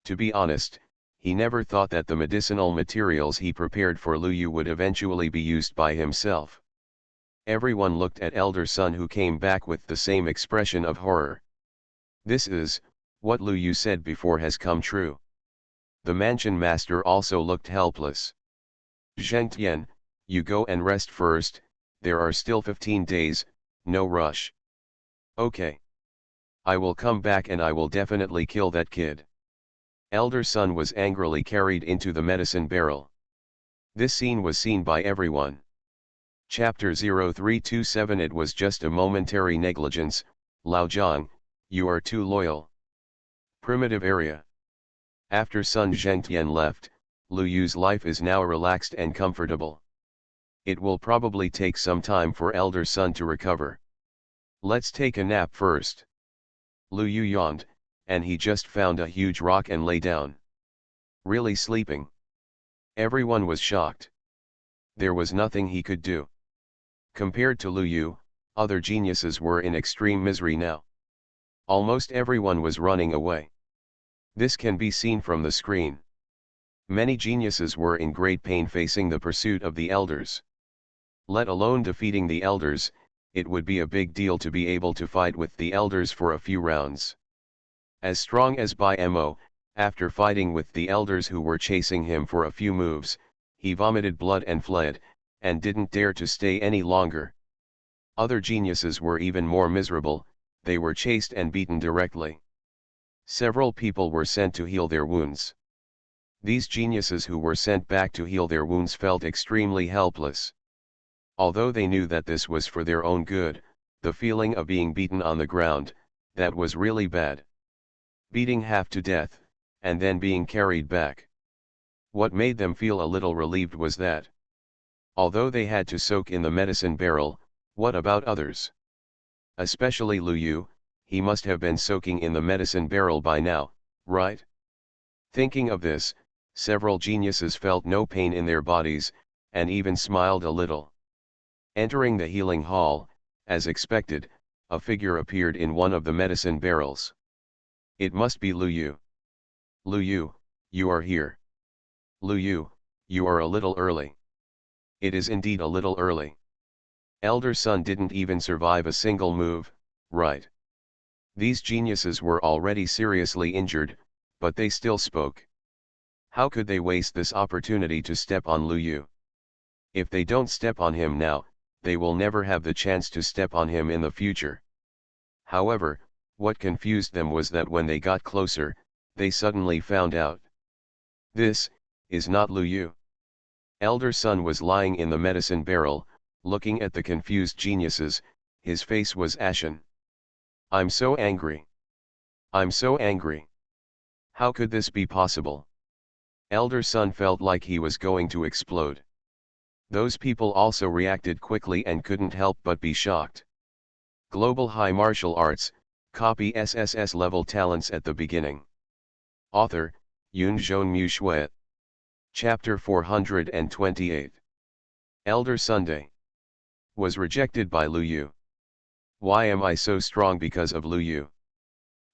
To be honest, he never thought that the medicinal materials he prepared for Lu Yu would eventually be used by himself. Everyone looked at elder son who came back with the same expression of horror. This is, what Lu Yu said before has come true. The mansion master also looked helpless. Zhengtian, you go and rest first, there are still 15 days, no rush. Okay. I will come back and I will definitely kill that kid. Elder son was angrily carried into the medicine barrel. This scene was seen by everyone. Chapter 0327. It was just a momentary negligence, Lao Zhang, You are too loyal. Primitive area. After Sun Zhengtian left, Lu Yu's life is now relaxed and comfortable. It will probably take some time for Elder Sun to recover. Let's take a nap first. Lu Yu yawned, and he just found a huge rock and lay down. Really sleeping? Everyone was shocked. There was nothing he could do. Compared to Lu Yu, other geniuses were in extreme misery now. Almost everyone was running away. This can be seen from the screen. Many geniuses were in great pain facing the pursuit of the elders. Let alone defeating the elders, it would be a big deal to be able to fight with the elders for a few rounds. As strong as Bai Mo, after fighting with the elders who were chasing him for a few moves, he vomited blood and fled, and didn't dare to stay any longer. Other geniuses were even more miserable, they were chased and beaten directly. Several people were sent to heal their wounds. These geniuses who were sent back to heal their wounds felt extremely helpless. Although they knew that this was for their own good, the feeling of being beaten on the ground, that was really bad. Beating half to death, and then being carried back. What made them feel a little relieved was that, although they had to soak in the medicine barrel, what about others? Especially Lu Yu, he must have been soaking in the medicine barrel by now, right? Thinking of this, several geniuses felt no pain in their bodies, and even smiled a little. Entering the healing hall, as expected, a figure appeared in one of the medicine barrels. It must be Lu Yu. Lu Yu, you are here. Lu Yu, you are a little early. It is indeed a little early. Elder Sun didn't even survive a single move, right? These geniuses were already seriously injured, but they still spoke. How could they waste this opportunity to step on Lu Yu? If they don't step on him now, they will never have the chance to step on him in the future. However, what confused them was that when they got closer, they suddenly found out. This is not Lu Yu. Elder Sun was lying in the medicine barrel, looking at the confused geniuses, his face was ashen. I'm so angry. I'm so angry. How could this be possible? Elder Sun felt like he was going to explode. Those people also reacted quickly and couldn't help but be shocked. Global High Martial Arts, copy SSS-level talents at the beginning. Author, Yunzhong Mu Shui. Chapter 428. Elder Sunday. Was rejected by Lu Yu. Why am I so strong because of Lu Yu?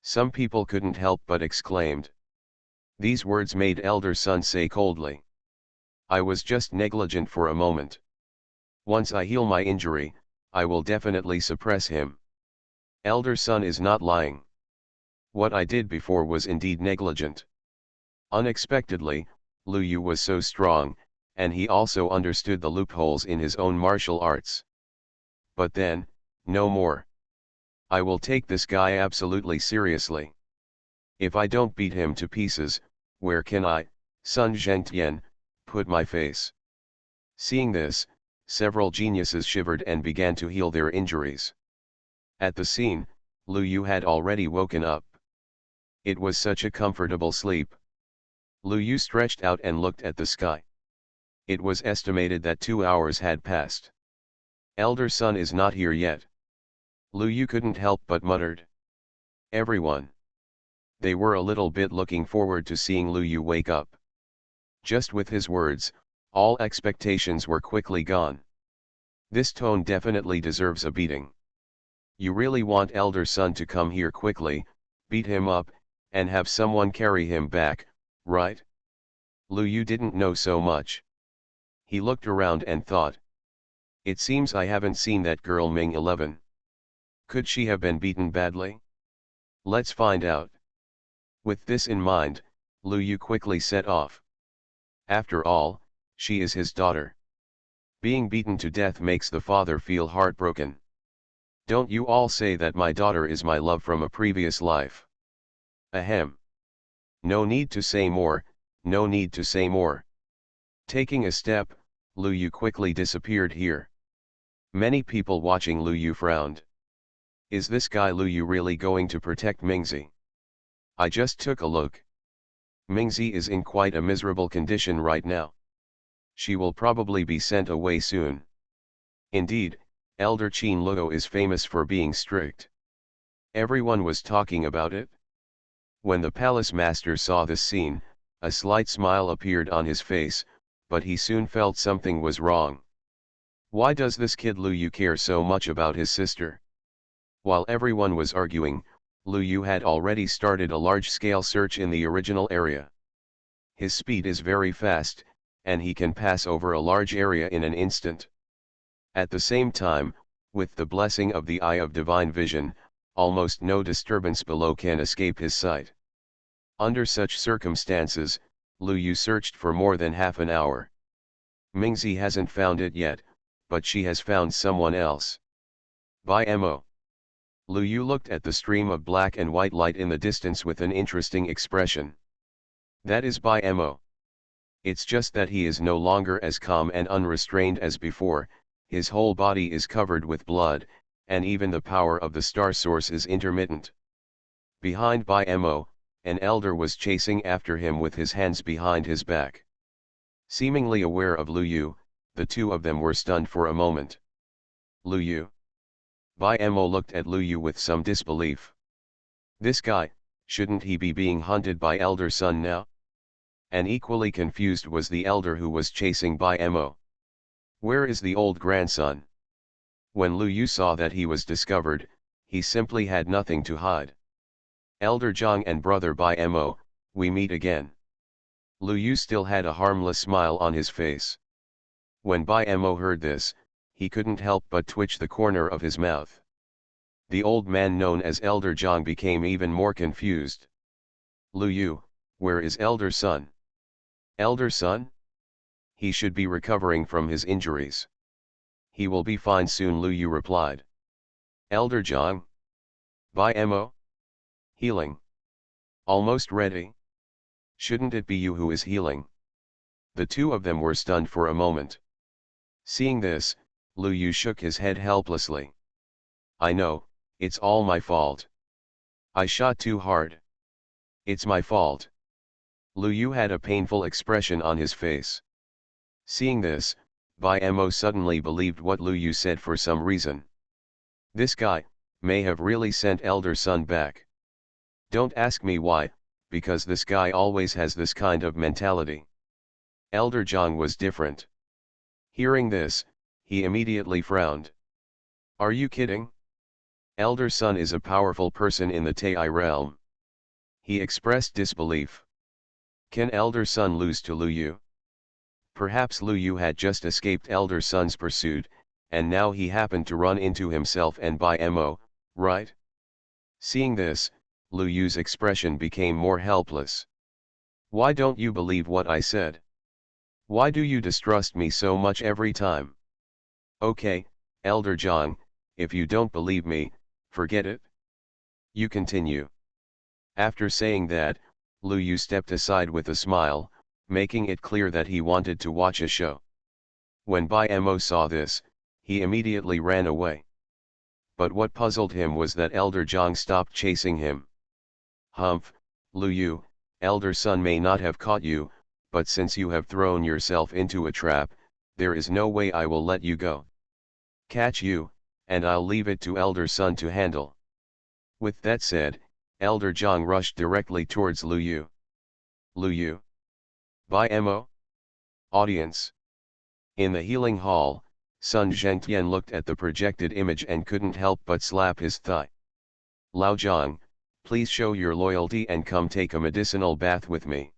Some people couldn't help but exclaimed. These words made Elder Sun say coldly. I was just negligent for a moment. Once I heal my injury, I will definitely suppress him. Elder Sun is not lying. What I did before was indeed negligent. Unexpectedly, Lu Yu was so strong, and he also understood the loopholes in his own martial arts. But then, no more. I will take this guy absolutely seriously. If I don't beat him to pieces, where can I, Sun Zhengtian, put my face? Seeing this, several geniuses shivered and began to heal their injuries. At the scene, Lu Yu had already woken up. It was such a comfortable sleep. Lu Yu stretched out and looked at the sky. It was estimated that 2 hours had passed. Elder Sun is not here yet. Lu Yu couldn't help but muttered. Everyone. They were a little bit looking forward to seeing Lu Yu wake up. Just with his words, all expectations were quickly gone. This tone definitely deserves a beating. You really want Elder Sun to come here quickly, beat him up, and have someone carry him back, right? Lu Yu didn't know so much. He looked around and thought. It seems I haven't seen that girl Ming 11. Could she have been beaten badly? Let's find out. With this in mind, Lu Yu quickly set off. After all, she is his daughter. Being beaten to death makes the father feel heartbroken. Don't you all say that my daughter is my love from a previous life. Ahem. No need to say more, no need to say more. Taking a step, Lu Yu quickly disappeared here. Many people watching Lu Yu frowned. Is this guy Lu Yu really going to protect Mingzi? I just took a look. Mingzi is in quite a miserable condition right now. She will probably be sent away soon. Indeed, Elder Qin Luo is famous for being strict. Everyone was talking about it. When the palace master saw this scene, a slight smile appeared on his face, but he soon felt something was wrong. Why does this kid Lu Yu care so much about his sister? While everyone was arguing, Lu Yu had already started a large-scale search in the original area. His speed is very fast, and he can pass over a large area in an instant. At the same time, with the blessing of the Eye of Divine Vision, almost no disturbance below can escape his sight. Under such circumstances, Lu Yu searched for more than half an hour. Mingzi hasn't found it yet, but she has found someone else. By Mo. Lu Yu looked at the stream of black and white light in the distance with an interesting expression. That is by Mo. It's just that he is no longer as calm and unrestrained as before, his whole body is covered with blood, and even the power of the star source is intermittent. Behind by Mo, an elder was chasing after him with his hands behind his back. Seemingly aware of Lu Yu, the two of them were stunned for a moment. Lu Yu. Bai Mo looked at Lu Yu with some disbelief. This guy, shouldn't he be being hunted by elder son now? And equally confused was the elder who was chasing Bai Mo. Where is the old grandson? When Lu Yu saw that he was discovered, he simply had nothing to hide. Elder Zhang and brother Bai Mo, we meet again. Lu Yu still had a harmless smile on his face. When Bai Mo heard this, he couldn't help but twitch the corner of his mouth. The old man known as Elder Zhang became even more confused. Lu Yu, where is elder son? Elder son? He should be recovering from his injuries. He will be fine soon, Lu Yu replied. Elder Zhang? Bai Mo? Healing. Almost ready? Shouldn't it be you who is healing? The two of them were stunned for a moment. Seeing this, Lu Yu shook his head helplessly. I know, it's all my fault. I shot too hard. It's my fault. Lu Yu had a painful expression on his face. Seeing this, Bai Mo suddenly believed what Lu Yu said for some reason. This guy may have really sent elder son back. Don't ask me why, because this guy always has this kind of mentality. Elder Zhang was different. Hearing this, he immediately frowned. Are you kidding? Elder Sun is a powerful person in the Tai realm. He expressed disbelief. Can Elder Sun lose to Lu Yu? Perhaps Lu Yu had just escaped Elder Sun's pursuit, and now he happened to run into himself and Bai Mo, right? Seeing this, Lu Yu's expression became more helpless. Why don't you believe what I said? Why do you distrust me so much every time? Okay, Elder Zhang, if you don't believe me, forget it. You continue. After saying that, Lu Yu stepped aside with a smile, making it clear that he wanted to watch a show. When Bai Mo saw this, he immediately ran away. But what puzzled him was that Elder Zhang stopped chasing him. Humph, Lu Yu, Elder Sun may not have caught you, but since you have thrown yourself into a trap, there is no way I will let you go. Catch you, and I'll leave it to Elder Sun to handle. With that said, Elder Zhang rushed directly towards Lu Yu. Lu Yu. Bai Mo? Audience. In the healing hall, Sun Zhengtian looked at the projected image and couldn't help but slap his thigh. Lao Zhang, please show your loyalty and come take a medicinal bath with me.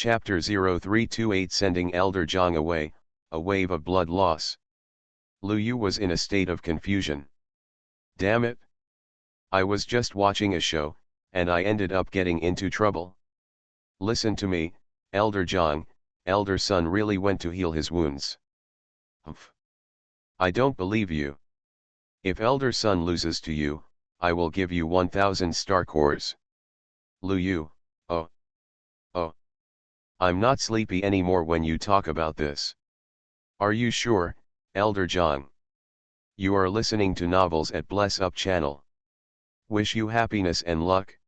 Chapter 0328 Sending Elder Zhang away, a wave of blood loss. Lu Yu was in a state of confusion. Damn it! I was just watching a show, and I ended up getting into trouble. Listen to me, Elder Zhang, Elder Sun really went to heal his wounds. Humph. I don't believe you. If Elder Sun loses to you, I will give you 1000 star cores. Lu Yu, oh. I'm not sleepy anymore when you talk about this. Are you sure, Elder Zhang? You are listening to Novels at Bless Up channel. Wish you happiness and luck.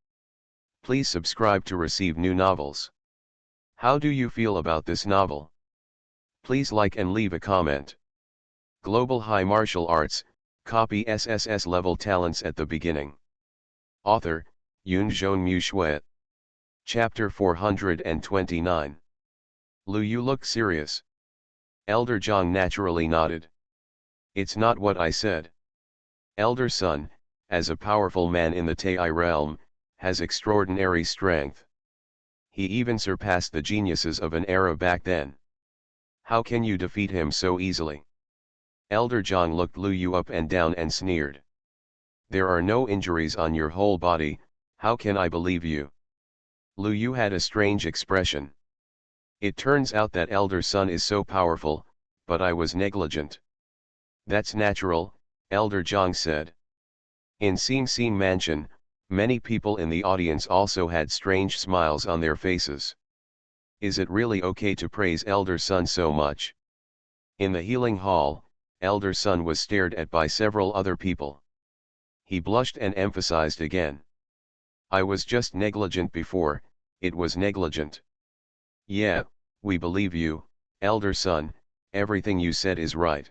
Please subscribe to receive new novels. How do you feel about this novel? Please like and leave a comment. Global High Martial Arts, copy SSS-level talents at the beginning. Author, Yoon Mu Shuet. Chapter 429. Lu Yu looked serious. Elder Zhang naturally nodded. It's not what I said. Elder Sun, as a powerful man in the Tai realm, has extraordinary strength. He even surpassed the geniuses of an era back then. How can you defeat him so easily? Elder Zhang looked Lu Yu up and down and sneered. There are no injuries on your whole body, how can I believe you? Lu Yu had a strange expression. It turns out that Elder Sun is so powerful, but I was negligent. That's natural, Elder Zhang said. In Sing Sing Mansion, many people in the audience also had strange smiles on their faces. Is it really okay to praise Elder Sun so much? In the healing hall, Elder Sun was stared at by several other people. He blushed and emphasized again. I was just negligent before, it was negligent. Yeah, we believe you, Elder Sun, everything you said is right.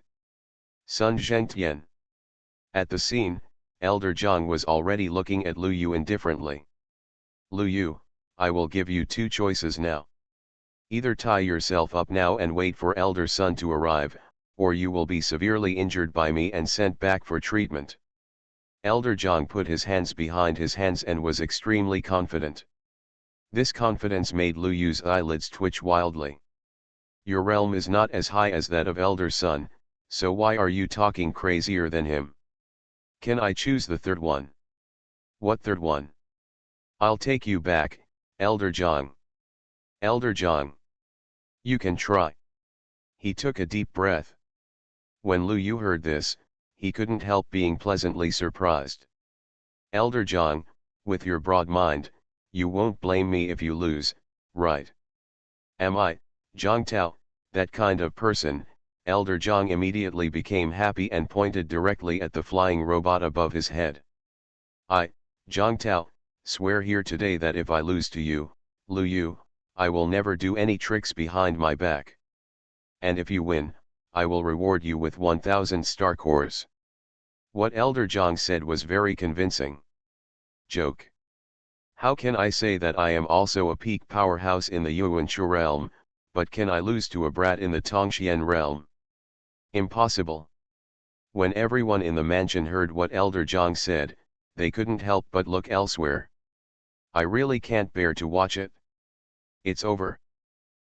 Sun Zhengtian. At the scene, Elder Zhang was already looking at Lu Yu indifferently. Lu Yu, I will give you two choices now. Either tie yourself up now and wait for Elder Sun to arrive, or you will be severely injured by me and sent back for treatment. Elder Zhang put his hands behind his hands and was extremely confident. This confidence made Lu Yu's eyelids twitch wildly. Your realm is not as high as that of Elder Sun, so why are you talking crazier than him? Can I choose the third one? What third one? I'll take you back, Elder Zhang. Elder Zhang. You can try. He took a deep breath. When Lu Yu heard this, he couldn't help being pleasantly surprised. Elder Zhang, with your broad mind, you won't blame me if you lose, right? Am I, Zhang Tao, that kind of person? Elder Zhang immediately became happy and pointed directly at the flying robot above his head. I, Zhang Tao, swear here today that if I lose to you, Lu Yu, I will never do any tricks behind my back. And if you win, I will reward you with 1000 star cores. What Elder Zhang said was very convincing. Joke. How can I say that I am also a peak powerhouse in the Yuanshu realm, but can I lose to a brat in the Tongxian realm? Impossible. When everyone in the mansion heard what Elder Zhang said, they couldn't help but look elsewhere. I really can't bear to watch it. It's over.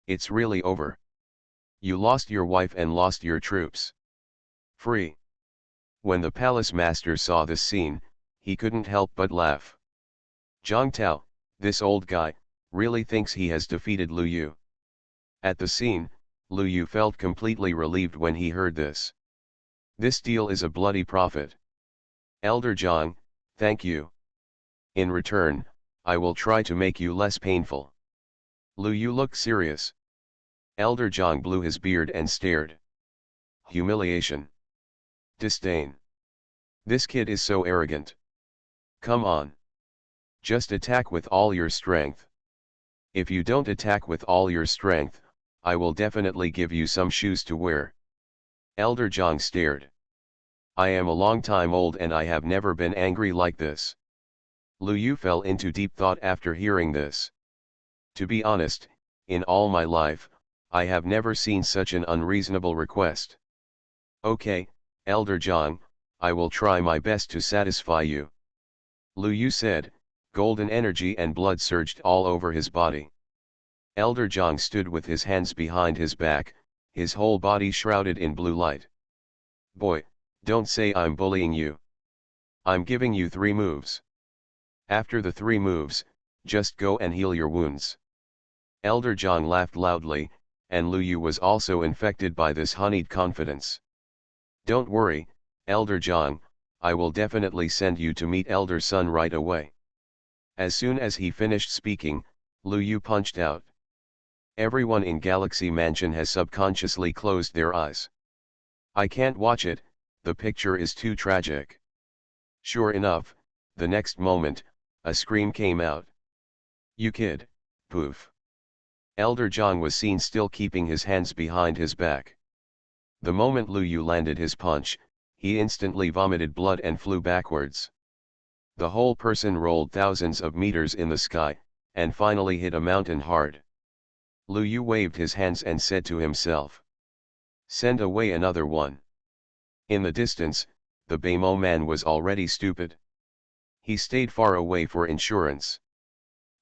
It's really over. You lost your wife and lost your troops. Free. When the palace master saw this scene, he couldn't help but laugh. Zhang Tao, this old guy, really thinks he has defeated Lu Yu. At the scene, Lu Yu felt completely relieved when he heard this. This deal is a bloody profit. Elder Zhang, thank you. In return, I will try to make you less painful. Lu Yu looked serious. Elder Zhang blew his beard and stared. Humiliation. Disdain. This kid is so arrogant. Come on. Just attack with all your strength. If you don't attack with all your strength, I will definitely give you some shoes to wear. Elder Zhang stared. I am a long time old and I have never been angry like this. Lu Yu fell into deep thought after hearing this. To be honest, in all my life, I have never seen such an unreasonable request. Okay, Elder Zhang, I will try my best to satisfy you. Lu Yu said, golden energy and blood surged all over his body. Elder Zhang stood with his hands behind his back, his whole body shrouded in blue light. Boy, don't say I'm bullying you. I'm giving you 3 moves. After the 3 moves, just go and heal your wounds. Elder Zhang laughed loudly, and Lu Yu was also infected by this honeyed confidence. Don't worry, Elder Zhang, I will definitely send you to meet Elder Sun right away. As soon as he finished speaking, Lu Yu punched out. Everyone in Galaxy Mansion has subconsciously closed their eyes. I can't watch it, the picture is too tragic. Sure enough, the next moment, a scream came out. You kid, poof. Elder Zhang was seen still keeping his hands behind his back. The moment Lu Yu landed his punch, he instantly vomited blood and flew backwards. The whole person rolled thousands of meters in the sky, and finally hit a mountain hard. Lu Yu waved his hands and said to himself, "Send away another one." In the distance, the Beimo man was already stupid. He stayed far away for insurance.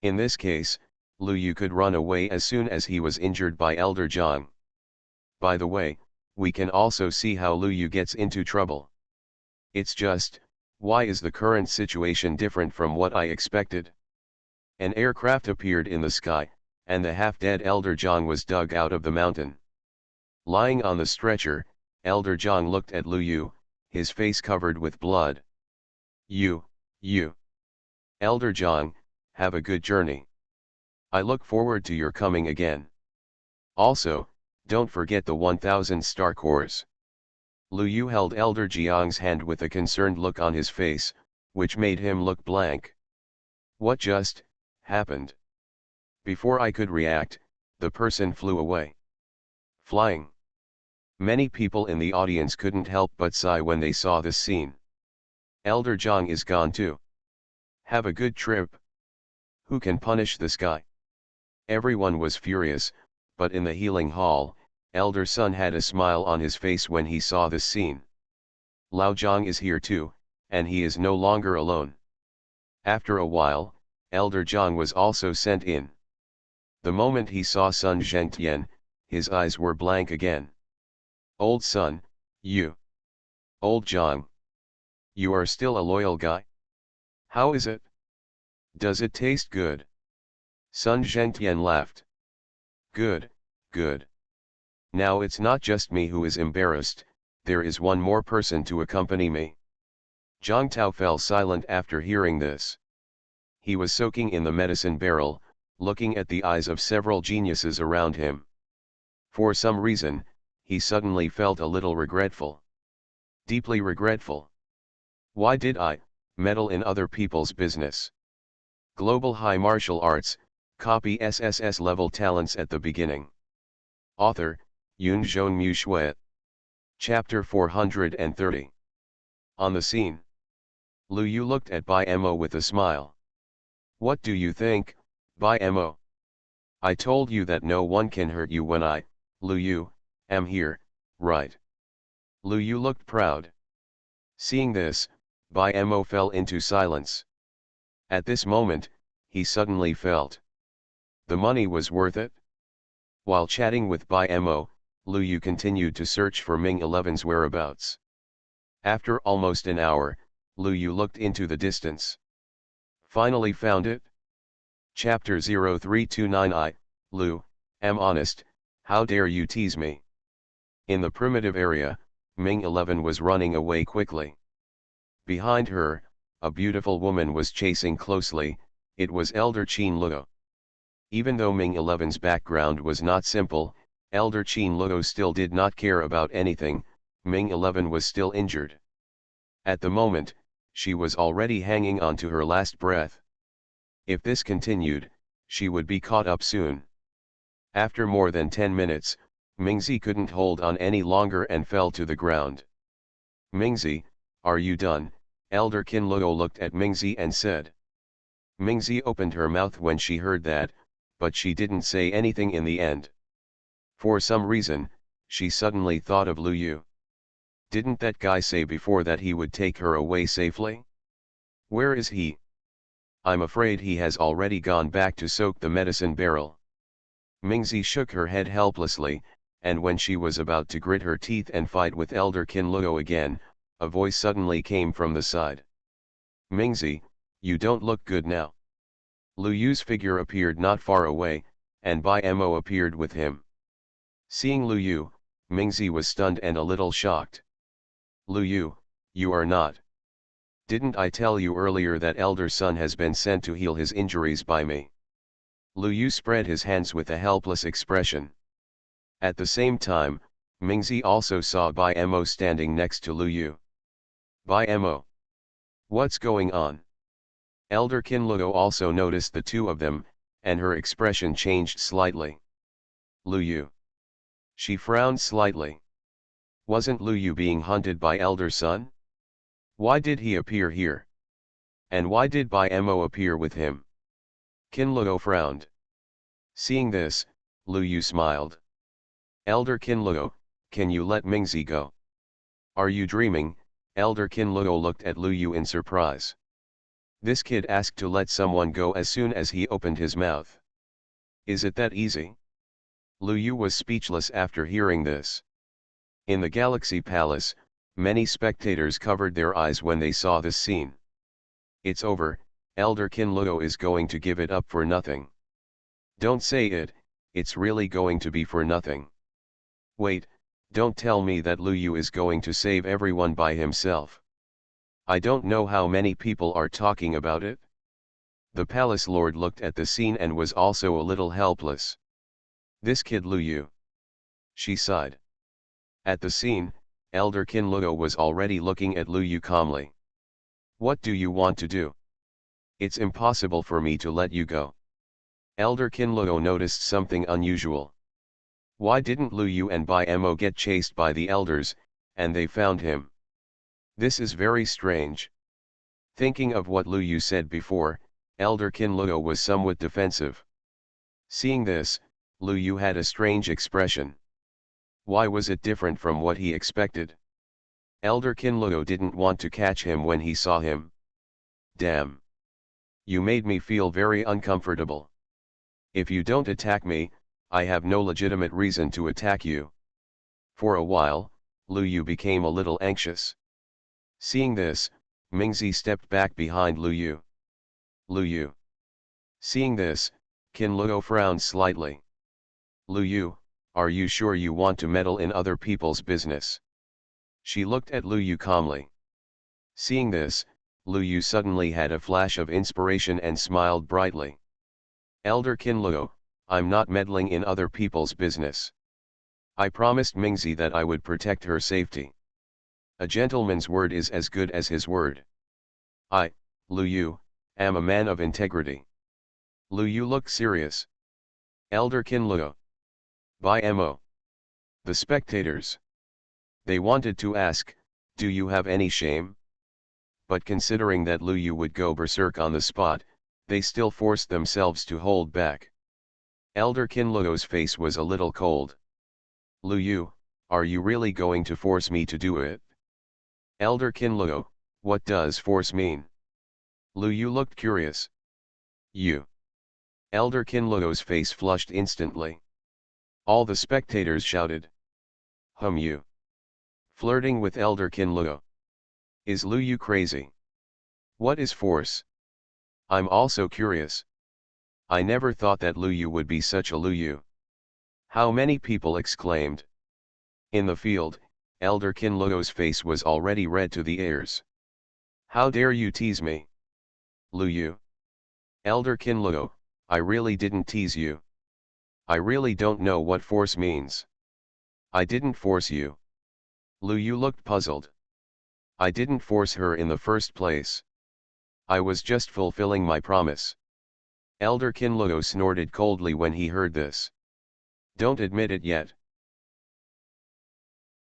In this case, Lu Yu could run away as soon as he was injured by Elder Zhang. By the way, we can also see how Lu Yu gets into trouble. It's just, why is the current situation different from what I expected? An aircraft appeared in the sky, and the half-dead Elder Zhang was dug out of the mountain. Lying on the stretcher, Elder Zhang looked at Lu Yu, his face covered with blood. You. Elder Zhang, have a good journey. I look forward to your coming again. Also, don't forget the 1000 star cores. Lu Yu held Elder Jiang's hand with a concerned look on his face, which made him look blank. What just happened? Before I could react, the person flew away. Flying. Many people in the audience couldn't help but sigh when they saw this scene. Elder Zhang is gone too. Have a good trip. Who can punish this guy? Everyone was furious, but in the healing hall, Elder Sun had a smile on his face when he saw this scene. Lao Zhang is here too, and he is no longer alone. After a while, Elder Zhang was also sent in. The moment he saw Sun Zhengtian, his eyes were blank again. Old Sun, you. Old Zhang. You are still a loyal guy? How is it? Does it taste good? Sun Zhengtian laughed. Good. Now it's not just me who is embarrassed, there is one more person to accompany me. Zhang Tao fell silent after hearing this. He was soaking in the medicine barrel, looking at the eyes of several geniuses around him. For some reason, he suddenly felt a little regretful. Deeply regretful. Why did I meddle in other people's business? Global High Martial Arts, copy SSS-level talents at the beginning. Author, Yunzhong Mu Shui. Chapter 430. On the scene. Lu Yu looked at Bai Mo with a smile. What do you think, Bai Mo? I told you that no one can hurt you when I, Lu Yu, am here, right? Lu Yu looked proud. Seeing this, Bai Mo fell into silence. At this moment, he suddenly felt the money was worth it. While chatting with Bai Mo, Lu Yu continued to search for Ming 11's whereabouts. After almost an hour, Lu Yu looked into the distance. Finally found it. Chapter 0329 I, Lu, am honest, how dare you tease me? In the primitive area, Ming 11 was running away quickly. Behind her, a beautiful woman was chasing closely, it was Elder Qin Luo. Even though Ming 11's background was not simple, Elder Qin Luo still did not care about anything, Ming 11 was still injured. At the moment, she was already hanging on to her last breath. If this continued, she would be caught up soon. After more than 10 minutes, Mingzi couldn't hold on any longer and fell to the ground. Mingzi, are you done? Elder Qin Luo looked at Mingzi and said. Mingzi opened her mouth when she heard that, but she didn't say anything in the end. For some reason, she suddenly thought of Lu Yu. Didn't that guy say before that he would take her away safely? Where is he? I'm afraid he has already gone back to soak the medicine barrel. Mingzi shook her head helplessly, and when she was about to grit her teeth and fight with Elder Qin Luo again, a voice suddenly came from the side. Mingzi, you don't look good now. Lu Yu's figure appeared not far away, and Bai Mo appeared with him. Seeing Lu Yu, Mingzi was stunned and a little shocked. Lu Yu, you are not. Didn't I tell you earlier that Elder Sun has been sent to heal his injuries by me? Lu Yu spread his hands with a helpless expression. At the same time, Mingzi also saw Bai Mo standing next to Lu Yu. Bai Mo. What's going on? Elder Kinluo also noticed the two of them, and her expression changed slightly. Lu Yu. She frowned slightly. Wasn't Lu Yu being hunted by Elder Sun? Why did he appear here? And why did Bai Mo appear with him? Kinluo frowned. Seeing this, Lu Yu smiled. Elder Kinluo, can you let Mingzi go? Are you dreaming? Elder Kinluo looked at Lu Yu in surprise. This kid asked to let someone go as soon as he opened his mouth. Is it that easy? Lu Yu was speechless after hearing this. In the Galaxy Palace, many spectators covered their eyes when they saw this scene. It's over, Elder Kinluo is going to give it up for nothing. Don't say it, it's really going to be for nothing. Wait, don't tell me that Lu Yu is going to save everyone by himself. I don't know how many people are talking about it. The palace lord looked at the scene and was also a little helpless. This kid Lu Yu. She sighed. At the scene, Elder Kinluo was already looking at Lu Yu calmly. What do you want to do? It's impossible for me to let you go. Elder Kinluo noticed something unusual. Why didn't Lu Yu and Bai Mo get chased by the elders, and they found him? This is very strange. Thinking of what Lu Yu said before, Elder Kinluo was somewhat defensive. Seeing this, Lu Yu had a strange expression. Why was it different from what he expected? Elder Kinluo didn't want to catch him when he saw him. Damn. You made me feel very uncomfortable. If you don't attack me, I have no legitimate reason to attack you. For a while, Lu Yu became a little anxious. Seeing this, Mingzi stepped back behind Lu Yu. Lu Yu. Seeing this, Kinluo frowned slightly. Lu Yu, are you sure you want to meddle in other people's business? She looked at Lu Yu calmly. Seeing this, Lu Yu suddenly had a flash of inspiration and smiled brightly. Elder Kinluo, I'm not meddling in other people's business. I promised Mingzi that I would protect her safety. A gentleman's word is as good as his word. I, Lu Yu, am a man of integrity. Lu Yu looked serious. Elder Kinluo. Bai Mo. The spectators. They wanted to ask, do you have any shame? But considering that Lu Yu would go berserk on the spot, they still forced themselves to hold back. Elder Kinluo's face was a little cold. Lu Yu, are you really going to force me to do it? Elder Kinluo, what does force mean? Lu Yu looked curious. You. Elder Kinluo's face flushed instantly. All the spectators shouted. You. Flirting with Elder Kinluo. Is Lu Yu crazy? What is force? I'm also curious. I never thought that Lu Yu would be such a Lu Yu. How many people exclaimed. In the field, Elder Kinluo's face was already red to the ears. How dare you tease me? Lu Yu. Elder Kinluo, I really didn't tease you. I really don't know what force means. I didn't force you. Lu Yu looked puzzled. I didn't force her in the first place. I was just fulfilling my promise. Elder Kinluo snorted coldly when he heard this. Don't admit it yet.